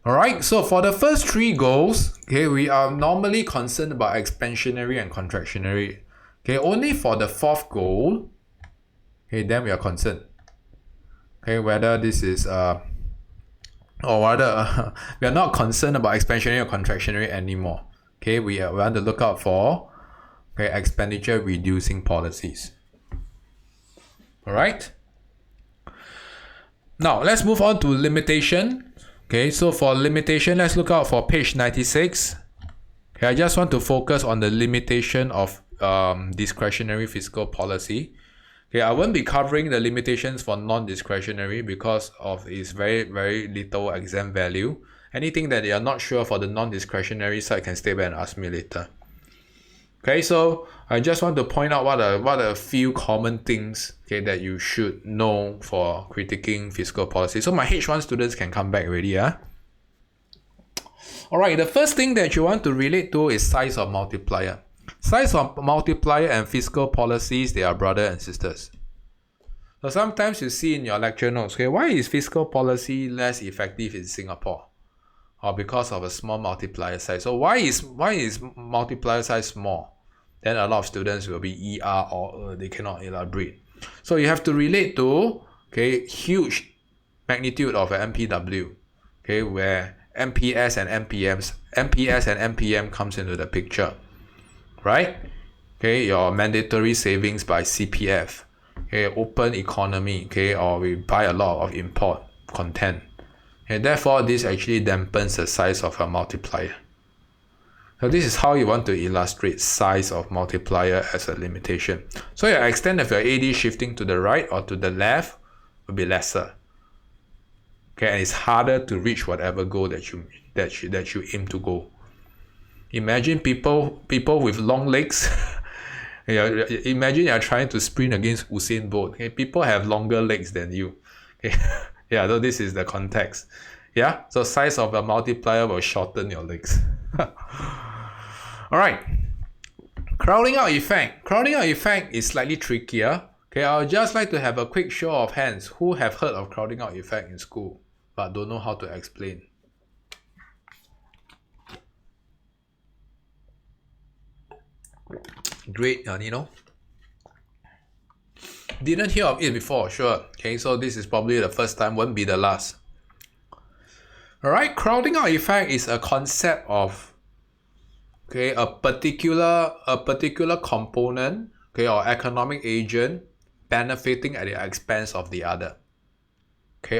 Alright, so for the first three goals, okay, we are normally concerned about expansionary and contractionary. Okay, only for the fourth goal, okay, then we are concerned. Okay, whether this is or rather, we are not concerned about expansionary or contractionary anymore. Okay, we want to look out for, okay, expenditure reducing policies. Alright. Now, let's move on to limitation. Okay, so for limitation, let's look out for page 96. Okay, I just want to focus on the limitation of discretionary fiscal policy. Okay, I won't be covering the limitations for non-discretionary because of its very, very little exam value. Anything that you are not sure for the non-discretionary side can stay back and ask me later. Okay, so I just want to point out what are a few common things, okay, that you should know for critiquing fiscal policy. So my H1 students can come back already. Alright, the first thing that you want to relate to is size of multiplier. Size of multiplier and fiscal policies, they are brother and sisters. So sometimes you see in your lecture notes, okay, why is fiscal policy less effective in Singapore? Or because of a small multiplier size. So why is multiplier size small? Then a lot of students will be ER or they cannot elaborate. So you have to relate to, okay, huge magnitude of an MPW, okay, where MPS and MPM comes into the picture. Right? Okay, your mandatory savings by CPF. okay, open economy, okay, or we buy a lot of import content. And therefore, this actually dampens the size of a multiplier. So this is how you want to illustrate size of multiplier as a limitation. So your extent of your AD shifting to the right or to the left will be lesser. Okay, and it's harder to reach whatever goal that you aim to go. Imagine people with long legs. Imagine you're trying to sprint against Usain Bolt. Okay, people have longer legs than you. Okay. Yeah, so this is the context. Yeah, so size of a multiplier will shorten your legs. All right, crowding out effect. Crowding out effect is slightly trickier. Okay, I would just like to have a quick show of hands who have heard of crowding out effect in school but don't know how to explain. Great, Nino. Didn't hear of it before, sure. Okay, so this is probably the first time, won't be the last. Alright, crowding out effect is a concept of a particular component, or economic agent benefiting at the expense of the other.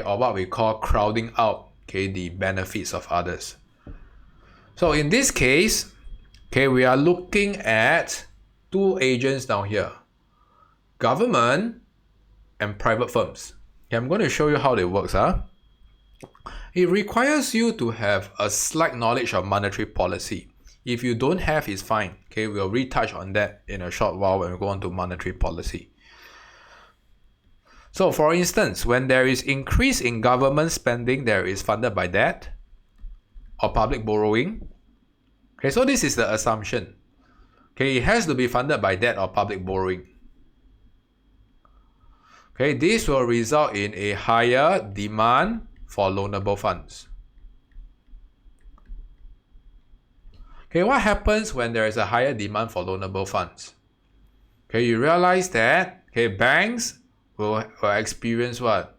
Or what we call crowding out, the benefits of others. So in this case, we are looking at two agents down here. Government and private firms. I'm going to show you how it works. It requires you to have a slight knowledge of monetary policy. If you don't have, it's fine. We'll retouch on that in a short while when we go on to monetary policy. So for instance, when there is increase in government spending, there is funded by debt or public borrowing. So this is the assumption. It has to be funded by debt or public borrowing. This will result in a higher demand for loanable funds. What happens when there is a higher demand for loanable funds? You realize that banks will experience what?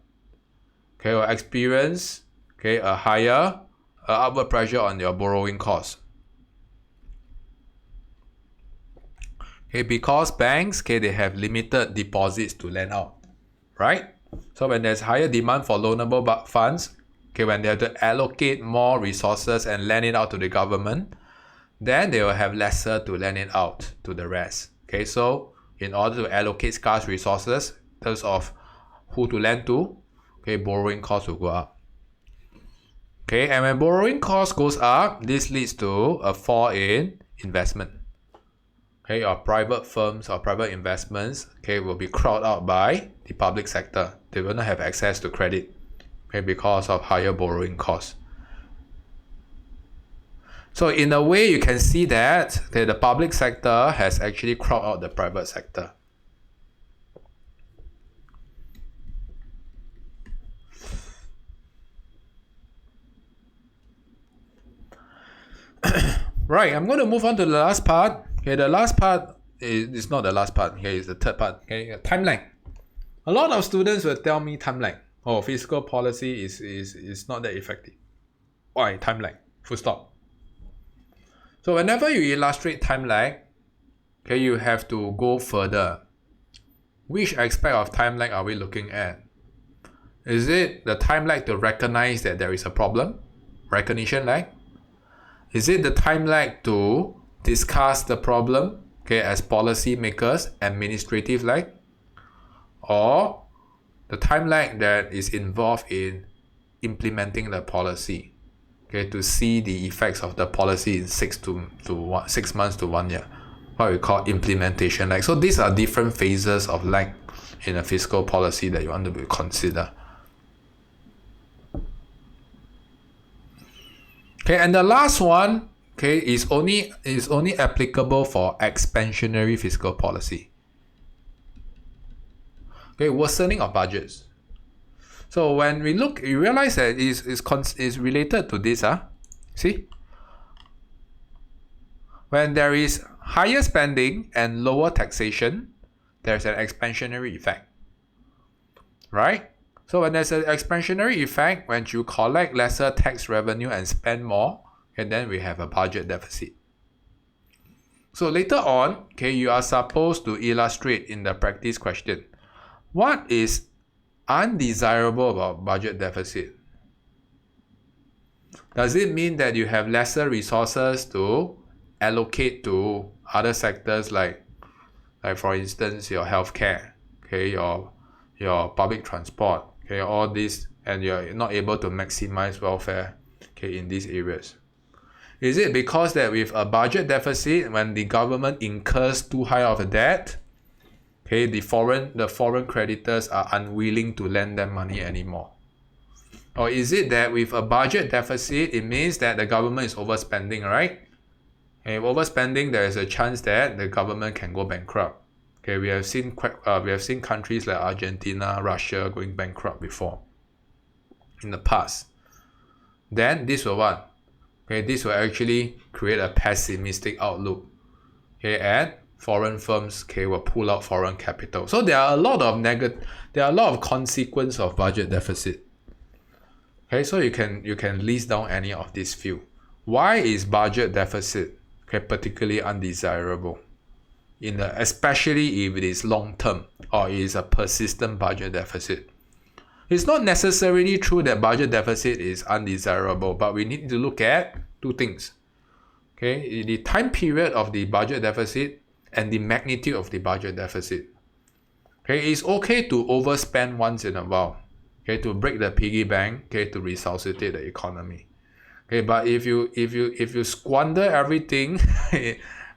Will experience a higher upward pressure on your borrowing costs. Because banks they have limited deposits to lend out, right? So when there's higher demand for loanable funds, when they have to allocate more resources and lend it out to the government, then they will have lesser to lend it out to the rest. So in order to allocate scarce resources, in terms of who to lend to, borrowing costs will go up. And when borrowing cost goes up, this leads to a fall in investment. Or private firms or private investments will be crowded out by the public sector. They will not have access to credit because of higher borrowing costs. So in a way, you can see that the public sector has actually crowded out the private sector. Right, I'm going to move on to the last part. The last part is not the last part. It's the third part. Time lag. A lot of students will tell me time lag. Oh, fiscal policy is not that effective. Why? Time lag. Full stop. So whenever you illustrate time lag, you have to go further. Which aspect of time lag are we looking at? Is it the time lag to recognize that there is a problem? Recognition lag? Is it the time lag to discuss the problem as policy makers, administrative lag? Or the time lag that is involved in implementing the policy, to see the effects of the policy in 6 months to 1 year, what we call implementation lag. So these are different phases of lag in a fiscal policy that you want to consider. And the last one is only applicable for expansionary fiscal policy. Worsening of budgets. So when we look, you realize that is related to this. See? When there is higher spending and lower taxation, there's an expansionary effect. Right? So when there's an expansionary effect, when you collect lesser tax revenue and spend more, and then we have a budget deficit. So later on, you are supposed to illustrate in the practice question. What is undesirable about budget deficit? Does it mean that you have lesser resources to allocate to other sectors like for instance your healthcare, okay, your public transport, okay, all this, and you're not able to maximize welfare, okay, in these areas? Is it because that with a budget deficit, when the government incurs too high of a debt, okay, the foreign creditors are unwilling to lend them money anymore? Or is it that with a budget deficit, it means that the government is overspending, right? And overspending, there is a chance that the government can go bankrupt. Okay, we have seen countries like Argentina, Russia going bankrupt before in the past. Then this will what? Okay, this will actually create a pessimistic outlook. Okay, and foreign firms, okay, will pull out foreign capital. So there are a lot of consequences of budget deficit. Okay, so you can list down any of these few. Why is budget deficit, okay, particularly undesirable? Especially if it is long term or it is a persistent budget deficit. It's not necessarily true that budget deficit is undesirable, but we need to look at two things. Okay, the time period of the budget deficit and the magnitude of the budget deficit. Okay, it's okay to overspend once in a while. Okay, to break the piggy bank, okay, to resuscitate the economy. Okay, but if you squander everything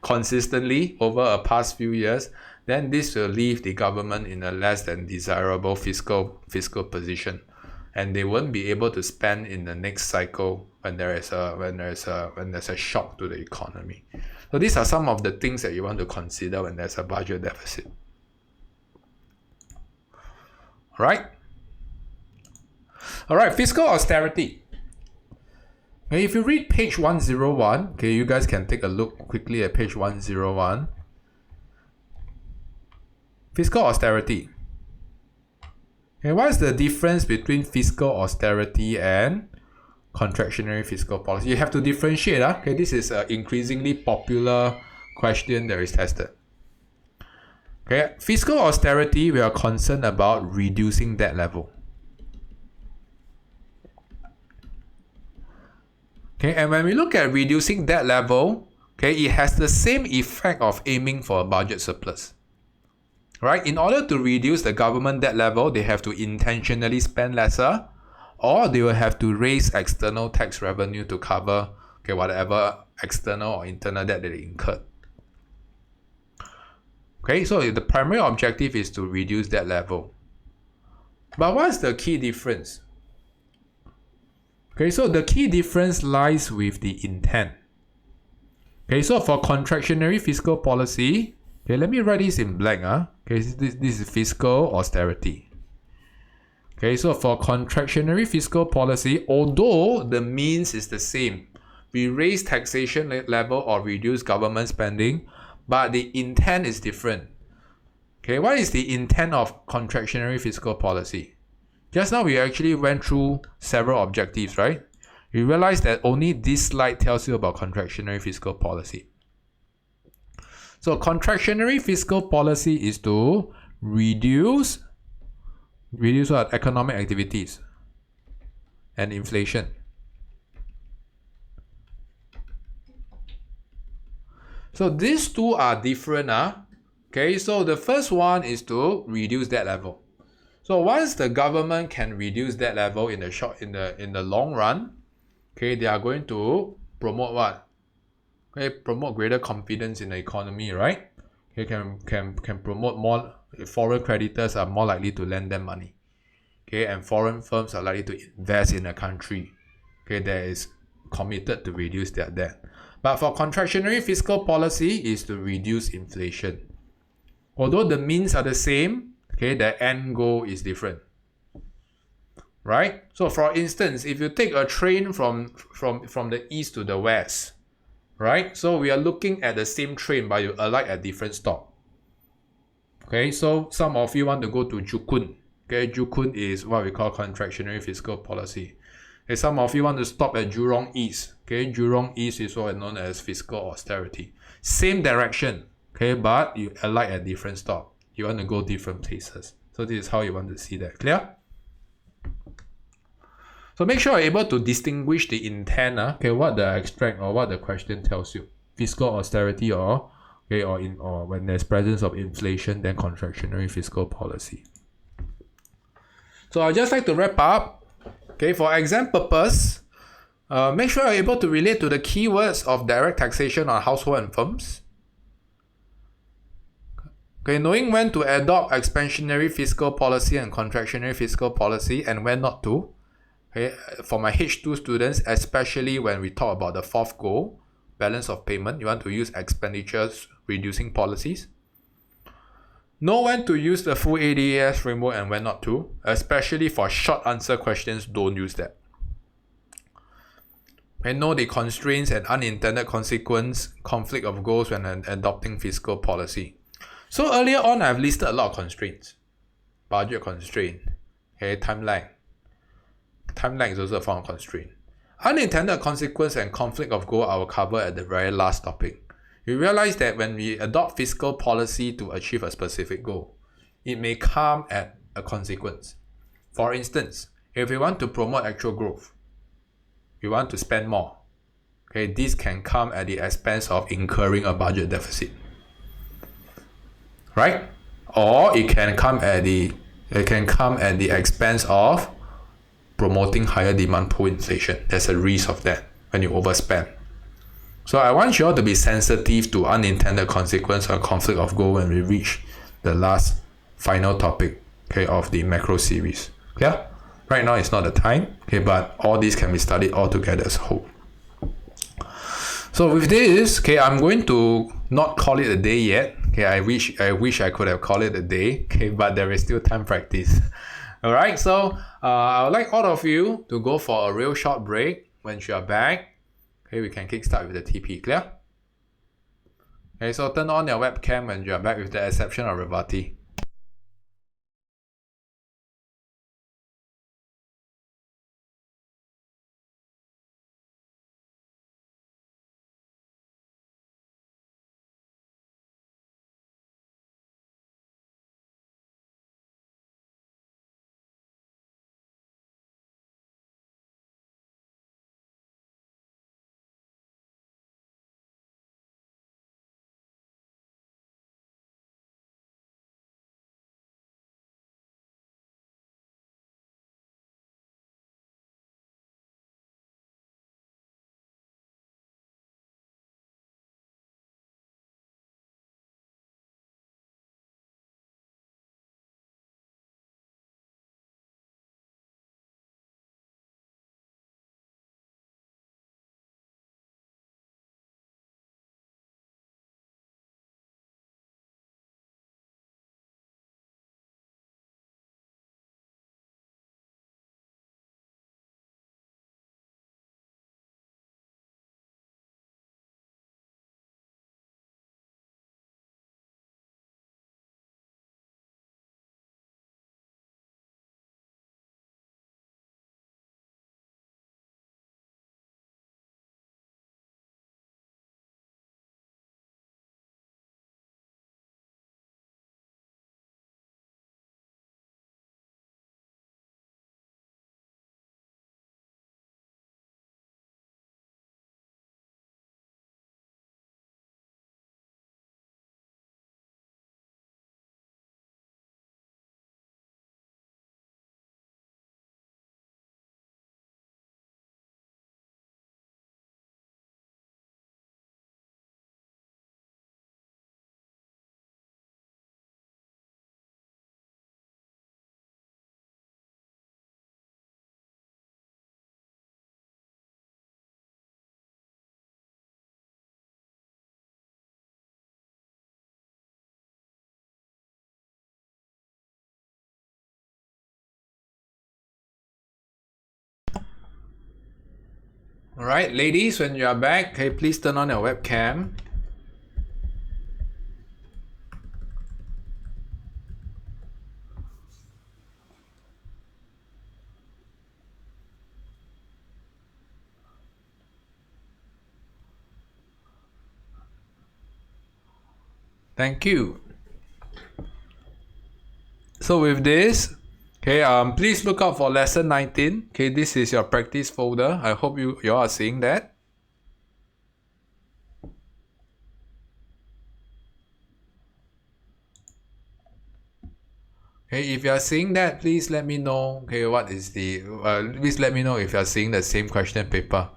consistently over a past few years, then this will leave the government in a less than desirable fiscal position, and they won't be able to spend in the next cycle when there's a shock to the economy. So these are some of the things that you want to consider when there's a budget deficit. All right, fiscal austerity. Okay, if you read page 101, okay, you guys can take a look quickly at page 101. Fiscal austerity. Okay, what is the difference between fiscal austerity and contractionary fiscal policy? You have to differentiate. Okay, this is an increasingly popular question that is tested. Okay, fiscal austerity, we are concerned about reducing debt level. Okay, and when we look at reducing debt level, okay, it has the same effect of aiming for a budget surplus. Right? In order to reduce the government debt level, they have to intentionally spend lesser, or they will have to raise external tax revenue to cover, okay, whatever external or internal debt that they incurred. Okay, so the primary objective is to reduce debt level. But what's the key difference? Okay, so the key difference lies with the intent. Okay, so for contractionary fiscal policy, okay, let me write this in blank. Okay, this is fiscal austerity. Okay, so for contractionary fiscal policy, although the means is the same, we raise taxation level or reduce government spending, but the intent is different. Okay, what is the intent of contractionary fiscal policy? Just now we actually went through several objectives, right? You realize that only this slide tells you about contractionary fiscal policy. So contractionary fiscal policy is to reduce what? Economic activities and inflation. So these two are different. Okay, so the first one is to reduce debt level. So once the government can reduce debt level in the long run, okay, they are going to promote what? Okay, promote greater confidence in the economy, right? Okay, can promote more. Foreign creditors are more likely to lend them money. Okay, and foreign firms are likely to invest in a country, okay, that is committed to reduce their debt. But for contractionary fiscal policy is to reduce inflation. Although the means are the same, okay, the end goal is different. Right? So for instance, if you take a train from the east to the west, right? So we are looking at the same train, but you alight at different stop. Okay, so some of you want to go to Jukun. Okay, Jukun is what we call contractionary fiscal policy. Okay, some of you want to stop at Jurong East. Okay, Jurong East is what is known as fiscal austerity. Same direction, okay, but you alight at different stop. You want to go different places. So this is how you want to see that. Clear? So make sure you're able to distinguish the intent, okay, what the extract or what the question tells you. Fiscal austerity or when there's presence of inflation, then contractionary fiscal policy. So I'd just like to wrap up. Okay, for exam purpose, make sure you're able to relate to the keywords of direct taxation on household and firms. Okay, knowing when to adopt expansionary fiscal policy and contractionary fiscal policy and when not to. Okay, for my H2 students, especially when we talk about the fourth goal, balance of payment, you want to use expenditures reducing policies. Know when to use the full ADAS framework and when not to, especially for short answer questions, don't use that. And know the constraints and unintended consequence, conflict of goals when adopting fiscal policy. So earlier on, I've listed a lot of constraints. Budget constraint, okay, time lag. Time lag is also a form of constraint. Unintended consequence and conflict of goal I will cover at the very last topic. You realize that when we adopt fiscal policy to achieve a specific goal, it may come at a consequence. For instance, if we want to promote actual growth, we want to spend more. Okay, this can come at the expense of incurring a budget deficit. Right? Or it can come at the expense of promoting higher demand post inflation. There's a risk of that when you overspend. So I want you all to be sensitive to unintended consequence or conflict of goal when we reach the last final topic, okay, of the macro series. Yeah? Right now it's not the time, okay, but all these can be studied all together as a whole. So with this, okay, I'm going to not call it a day yet. Okay, I wish I could have called it a day, okay, but there is still time practice. Alright, so I would like all of you to go for a real short break. When you are back, okay, we can kickstart with the TP, clear? Okay, so turn on your webcam when you are back with the exception of Revati. Alright, ladies, when you are back, okay, please turn on your webcam. Thank you. So with this, okay, please look out for lesson 19. Okay, this is your practice folder. I hope you all are seeing that. Okay, if you are seeing that, please let me know. Okay, what is the? Please let me know if you are seeing the same question paper.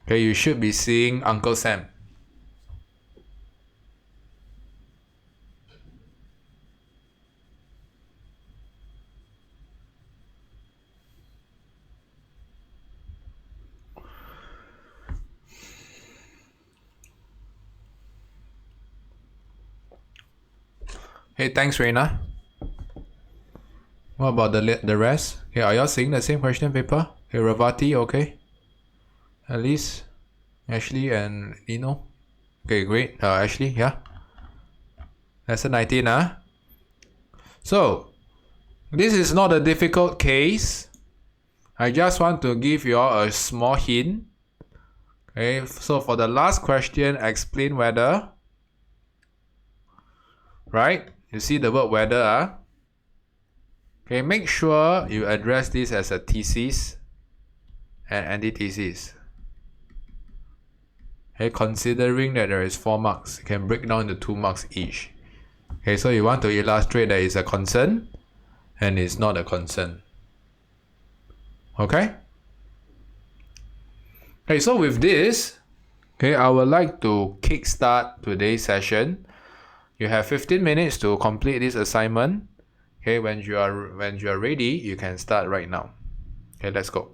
Okay, you should be seeing Uncle Sam. Hey, thanks, Reina. What about the rest? Okay, are y'all seeing the same question paper? Okay, Ravati, okay. Alice, Ashley, and Lino. Okay, great. Ashley, yeah. Lesson 19, So, this is not a difficult case. I just want to give you all a small hint. Okay, so for the last question, explain whether. Right? You see the word whether, Okay, make sure you address this as a thesis and antithesis. Okay, considering that there is 4 marks, you can break down into 2 marks each. Okay, so you want to illustrate that it's a concern and it's not a concern. Okay? Okay, so with this, okay, I would like to kickstart today's session. You have 15 minutes to complete this assignment. Okay, when you are ready, you can start right now. Okay, let's go.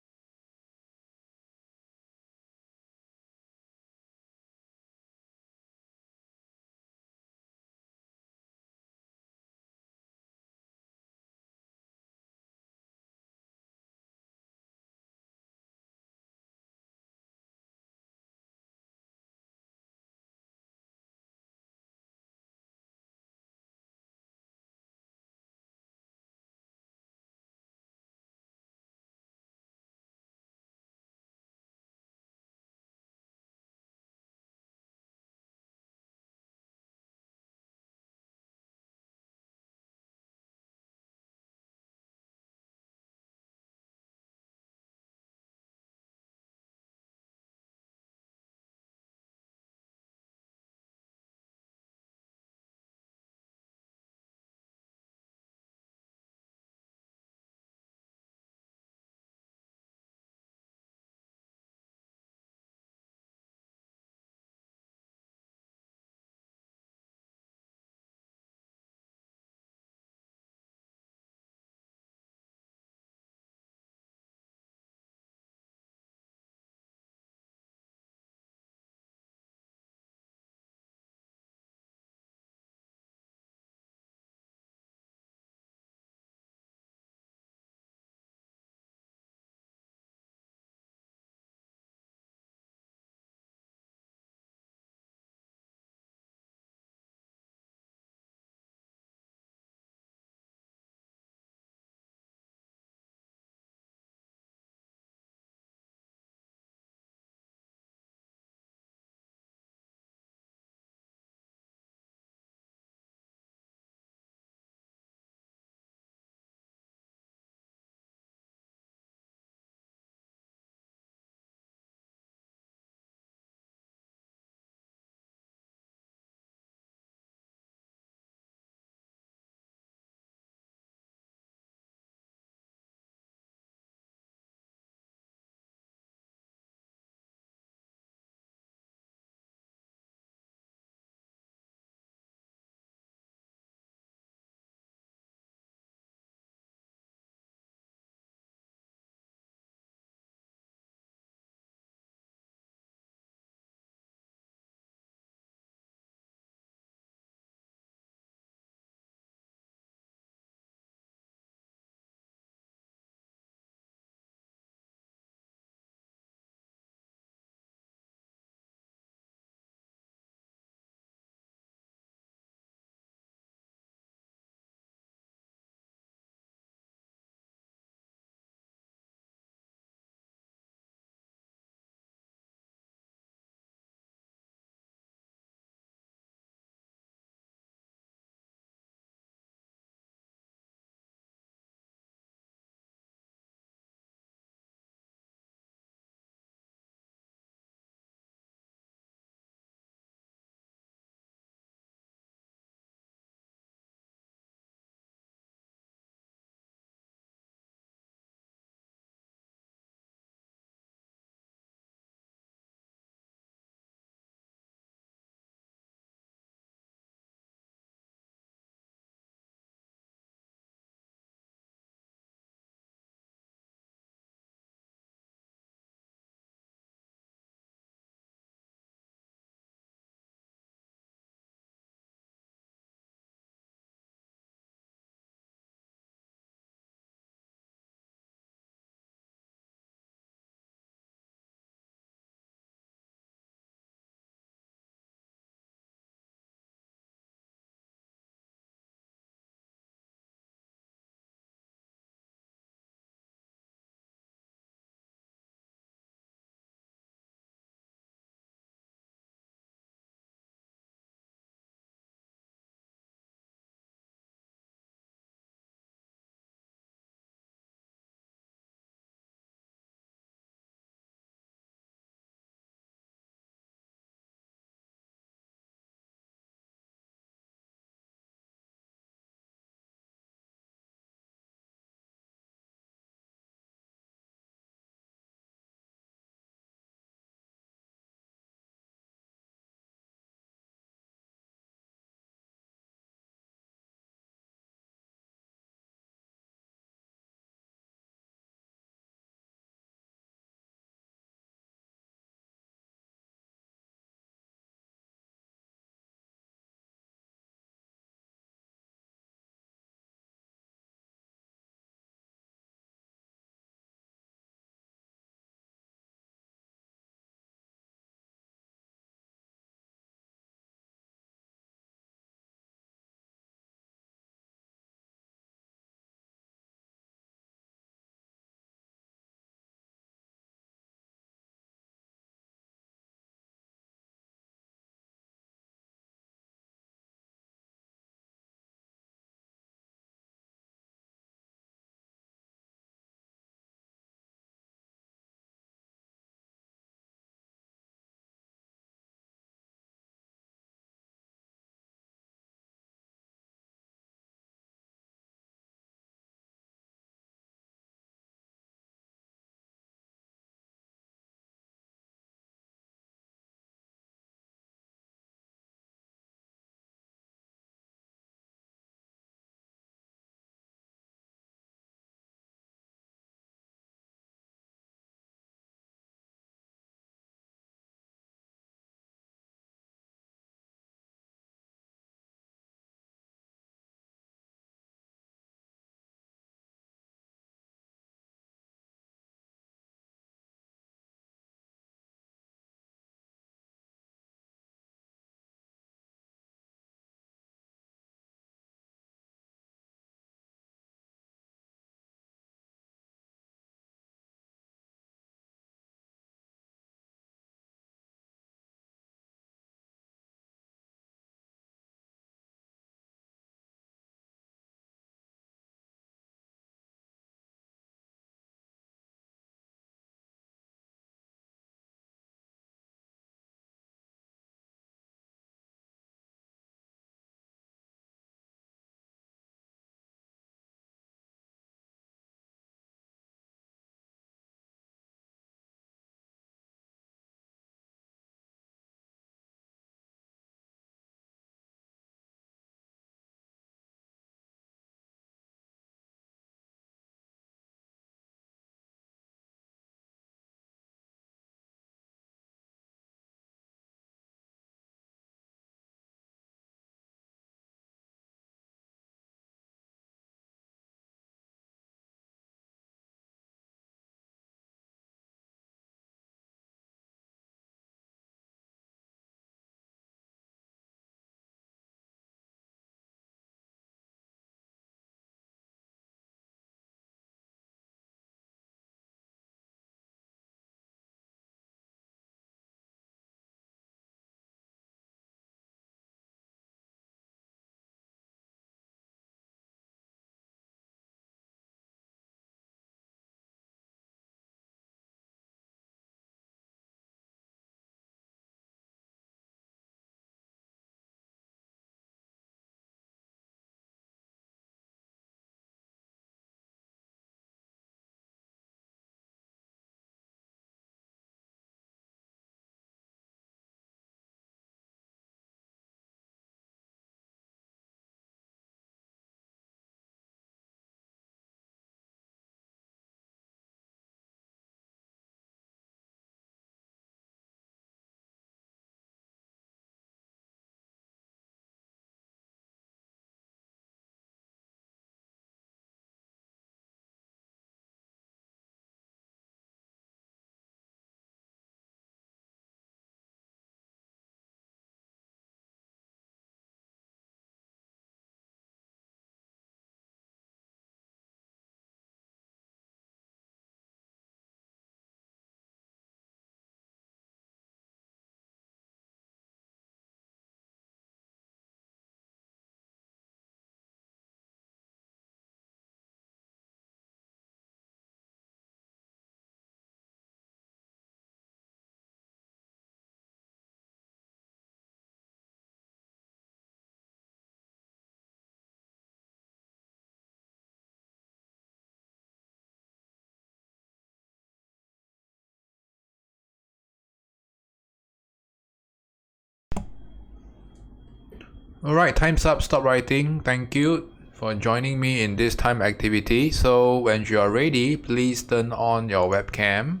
Alright, time's up. Stop writing. Thank you for joining me in this time activity. So when you are ready, please turn on your webcam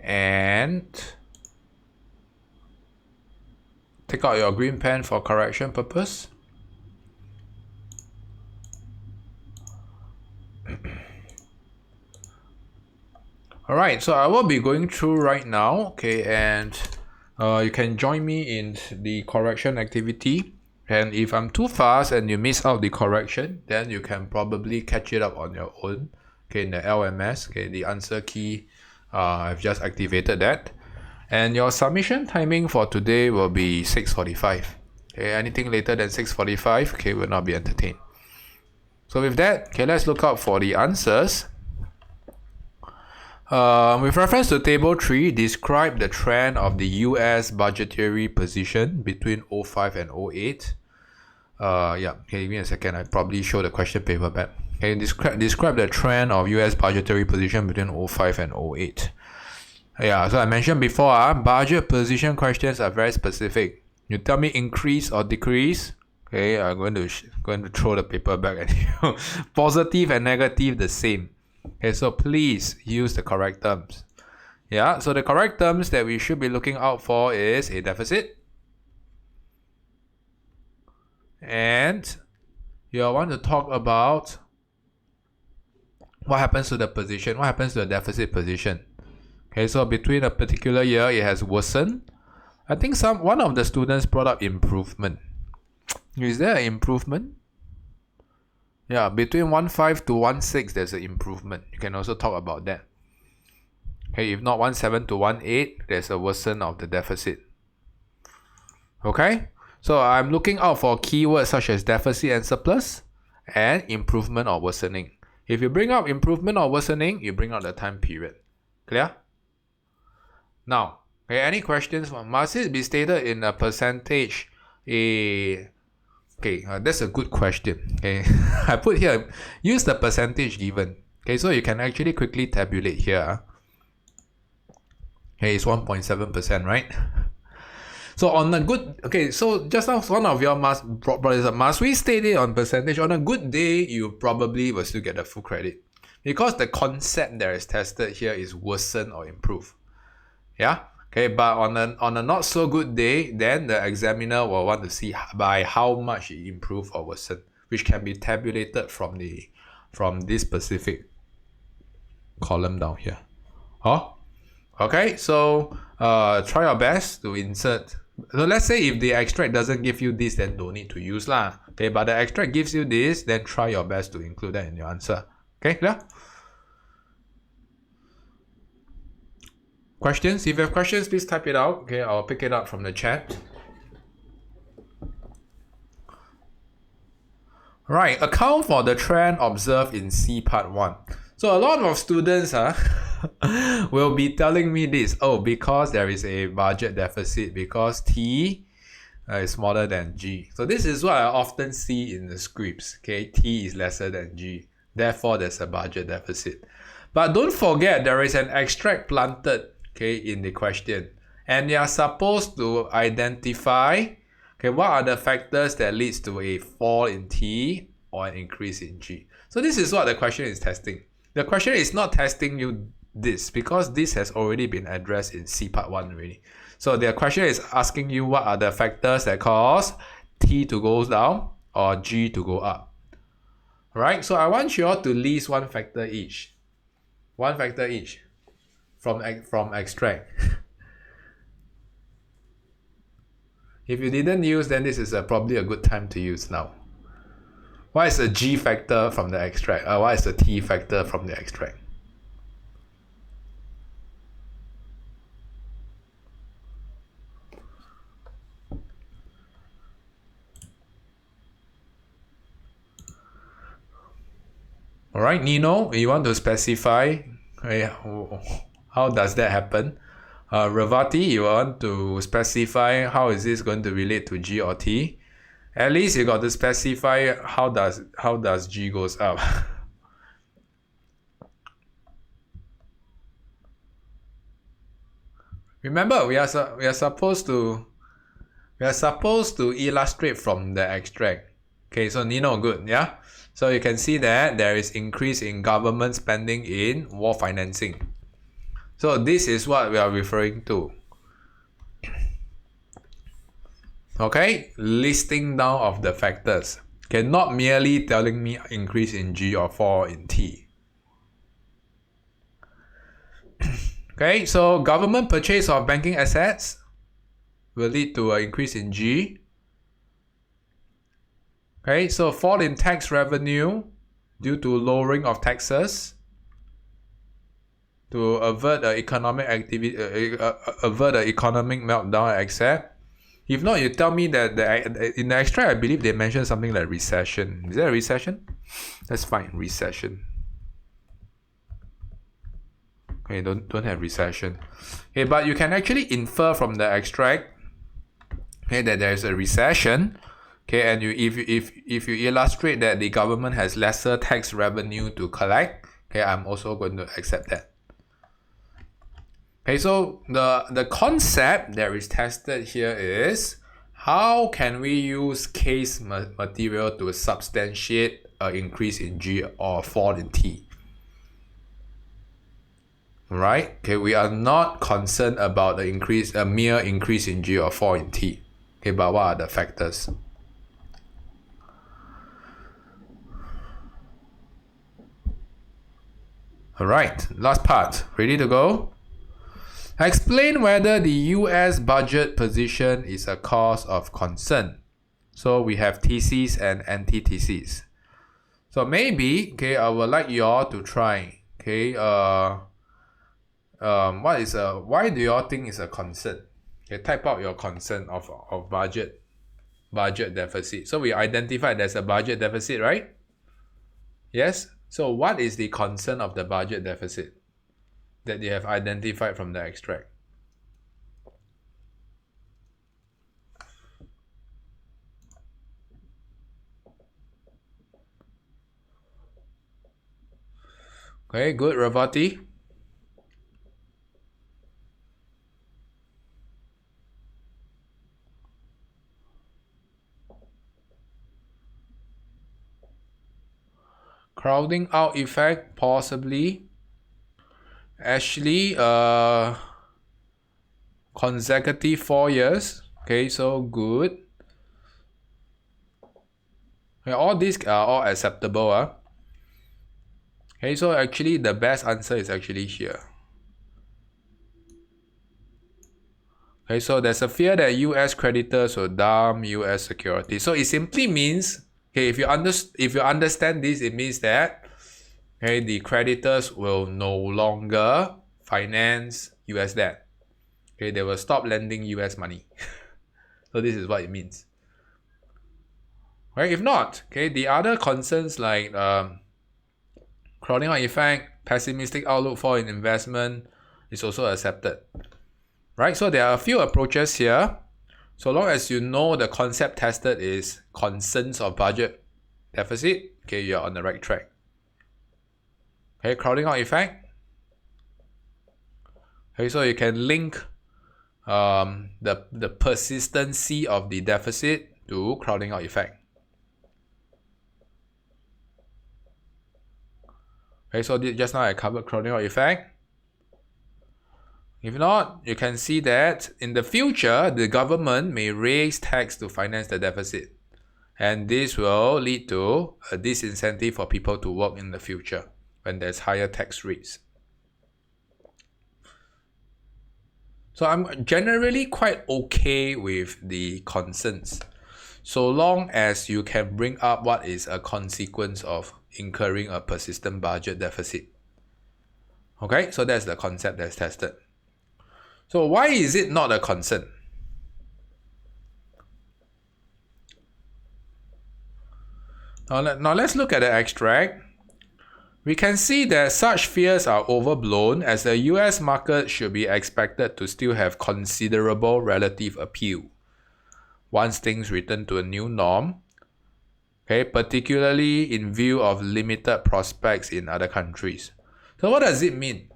and take out your green pen for correction purpose. Alright, so I will be going through right now, okay, and you can join me in the correction activity. And if I'm too fast and you miss out the correction, then you can probably catch it up on your own, okay, in the LMS, okay, the answer key, I've just activated that. And your submission timing for today will be 6:45. Okay, anything later than 6:45, okay, will not be entertained. So with that, okay, let's look out for the answers. With reference to table 3, describe the trend of the US budgetary position between 05 and 08. Yeah, okay, give me a second. I probably show the question paper back. Okay, describe the trend of US budgetary position between 05 and 08. Yeah, so I mentioned before, budget position questions are very specific. You tell me increase or decrease, okay, I'm going to throw the paper back at you. Positive and negative the same. Okay, so please use the correct terms. Yeah, so the correct terms that we should be looking out for is a deficit. And you want to talk about what happens to the position, what happens to the deficit position. Okay, so between a particular year, it has worsened. I think one of the students brought up improvement. Is there an improvement? Yeah, between 1.5 to 1.6, there's an improvement. You can also talk about that. Okay, if not 1.7 to 1.8, there's a worsen of the deficit. Okay, so I'm looking out for keywords such as deficit and surplus and improvement or worsening. If you bring up improvement or worsening, you bring out the time period. Clear? Now, okay, any questions? Must it be stated in a percentage? Okay, that's a good question. Okay, I put here, use the percentage given. Okay, so you can actually quickly tabulate here. Okay, it's 1.7%, right? So on a good, okay, so just now one of your must we state it on percentage? On a good day, you probably will still get the full credit because the concept that is tested here is worsen or improve. Yeah. Okay, but on a not so good day, then the examiner will want to see by how much it improved or worsened, which can be tabulated from this specific column down here. Oh, okay. So try your best to insert. So let's say if the extract doesn't give you this, then don't need to use lah. Okay, but the extract gives you this, then try your best to include that in your answer. Okay, clear? Questions? If you have questions, please type it out. Okay, I'll pick it up from the chat. Right, account for the trend observed in C part 1. So a lot of students will be telling me this. Oh, because there is a budget deficit, because T is smaller than G. So this is what I often see in the scripts. Okay, T is lesser than G. Therefore, there's a budget deficit. But don't forget, there is an extract planted, okay, in the question. And you are supposed to identify, okay, what are the factors that leads to a fall in T or an increase in G. So this is what the question is testing. The question is not testing you this because this has already been addressed in C part 1 already. So the question is asking you what are the factors that cause T to go down or G to go up. Alright, so I want you all to list one factor each. One factor each from extract. If you didn't use, then this is probably a good time to use now. What is the G factor from the extract? What is the T factor from the extract? Alright, Nino, you want to specify how does that happen? Ravati, you want to specify how is this going to relate to G or T? At least you got to specify how does G goes up. Remember, we are supposed to We are supposed to illustrate from the extract. Okay, so Nino, good, yeah? So you can see that there is increase in government spending in war financing. So this is what we are referring to. Okay, listing down of the factors. Okay, not merely telling me increase in G or fall in T. Okay, so government purchase of banking assets will lead to an increase in G. Okay, so fall in tax revenue due to lowering of taxes to avert the economic activity, avert the economic meltdown, except. If not, you tell me that in the extract, I believe they mentioned something like recession. Is there a recession? That's fine, recession. Okay, don't have recession. Okay, but you can actually infer from the extract, okay, that there is a recession. Okay, and if you illustrate that the government has lesser tax revenue to collect, okay, I'm also going to accept that. Okay, so the concept that is tested here is how can we use case material to substantiate an increase in G or fall in T. Right? Okay, we are not concerned about a mere increase in G or fall in T. Okay, but what are the factors? Alright, last part. Ready to go? Explain whether the US budget position is a cause of concern. So we have theses and antitheses. So maybe, okay, I would like you all to try. Okay, why do you all think it's a concern? Okay, type out your concern of budget deficit. So we identified there's a budget deficit, right? Yes. So what is the concern of the budget deficit that you have identified from the extract? Okay, good, Ravati. Crowding out effect, possibly. Actually, consecutive 4 years. Okay, so good. Okay, all these are all acceptable. Okay, so actually the best answer is actually here. Okay, so there's a fear that US creditors will dump US securities. So it simply means, okay, if you understand this, it means that, okay, the creditors will no longer finance US debt. Okay, they will stop lending US money. So this is what it means. Right? If not, okay, the other concerns like crowding out effect, pessimistic outlook for an investment is also accepted. Right? So there are a few approaches here. So long as you know the concept tested is concerns of budget deficit, okay, you're on the right track. Okay, crowding out effect. Okay, so you can link the persistency of the deficit to crowding out effect. Okay, so just now I covered crowding out effect. If not, you can see that in the future, the government may raise tax to finance the deficit. And this will lead to a disincentive for people to work in the future when there's higher tax rates. So I'm generally quite okay with the concerns, so long as you can bring up what is a consequence of incurring a persistent budget deficit. Okay, so that's the concept that's tested. So why is it not a concern? Now let's look at the extract. We can see that such fears are overblown, as the US market should be expected to still have considerable relative appeal once things return to a new norm, okay, particularly in view of limited prospects in other countries. So what does it mean?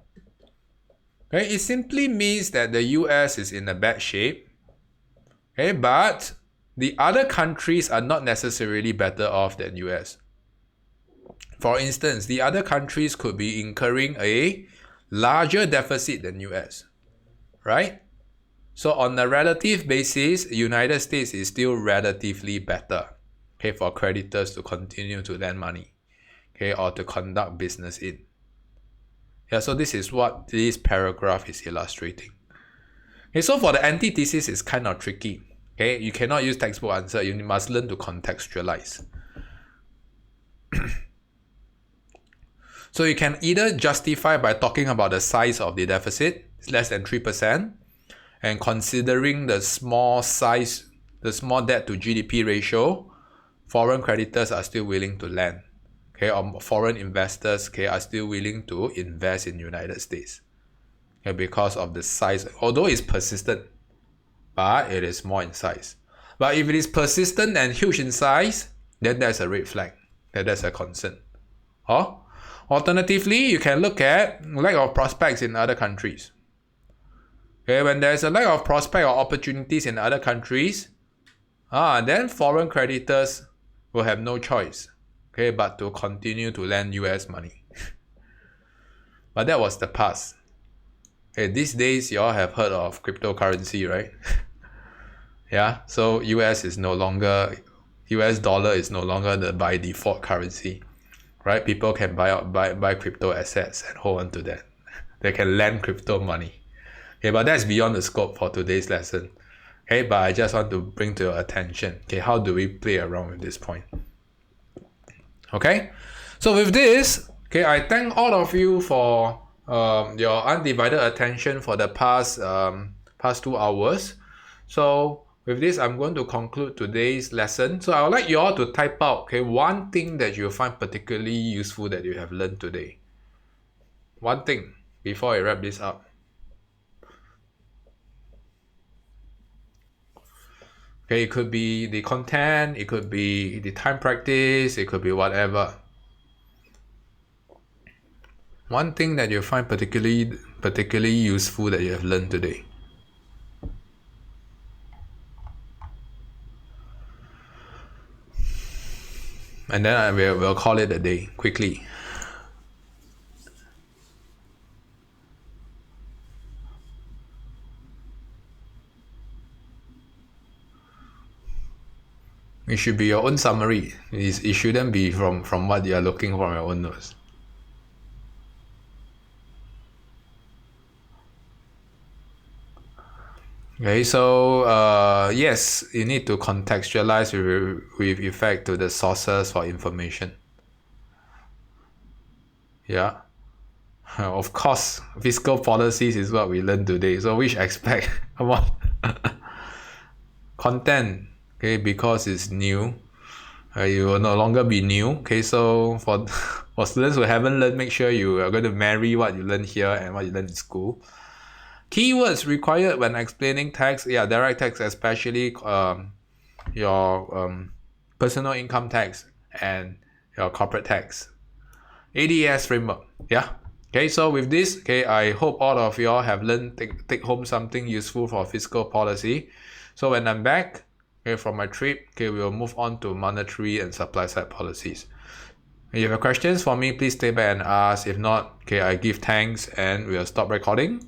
Okay, it simply means that the US is in a bad shape. Okay, but the other countries are not necessarily better off than US. For instance, the other countries could be incurring a larger deficit than US, right? So on a relative basis, United States is still relatively better, okay, for creditors to continue to lend money, okay, or to conduct business in. Yeah, so this is what this paragraph is illustrating. Okay, so for the antithesis, it's kind of tricky. Okay, you cannot use textbook answer. You must learn to contextualize. So you can either justify by talking about the size of the deficit, it's less than 3%, and considering the small size, the small debt to GDP ratio, foreign creditors are still willing to lend. Okay, or foreign investors, okay, are still willing to invest in United States. Okay, because of the size, although it's persistent, but it is small in size. But if it is persistent and huge in size, then that's a red flag. That's a concern. Or alternatively, you can look at lack of prospects in other countries. Okay, when there's a lack of prospect or opportunities in other countries, then foreign creditors will have no choice, okay, but to continue to lend US money. But that was the past. Okay, these days you all have heard of cryptocurrency, right? Yeah, so US dollar is no longer the by default currency, right? People can buy crypto assets and hold on to that. They can lend crypto money. Okay, but that's beyond the scope for today's lesson. Okay, but I just want to bring to your attention, okay, how do we play around with this point? Okay, so with this, okay, I thank all of you for your undivided attention for the past 2 hours. So with this, I'm going to conclude today's lesson. So I would like you all to type out, okay, one thing that you find particularly useful that you have learned today. One thing before I wrap this up. Okay, it could be the content, it could be the time practice, it could be whatever. One thing that you find particularly useful that you have learned today. And then we'll call it a day, quickly. It should be your own summary. It shouldn't be from what you are looking from your own notes. Okay, so yes, you need to contextualize with effect to the sources for information. Yeah. Of course, fiscal policies is what we learned today. So which aspect? Come on. Content. Okay, because it's new, you will no longer be new. Okay, so for students who haven't learned, make sure you are going to marry what you learned here and what you learned in school. Keywords required when explaining tax. Yeah, direct tax, especially your personal income tax and your corporate tax. ADS framework. Yeah. Okay, so with this, okay, I hope all of y'all have learned, take home something useful for fiscal policy. So when I'm back, okay, from my trip, okay, we'll move on to monetary and supply side policies. If you have questions for me, please stay back and ask. If not, okay, I give thanks and we'll stop recording.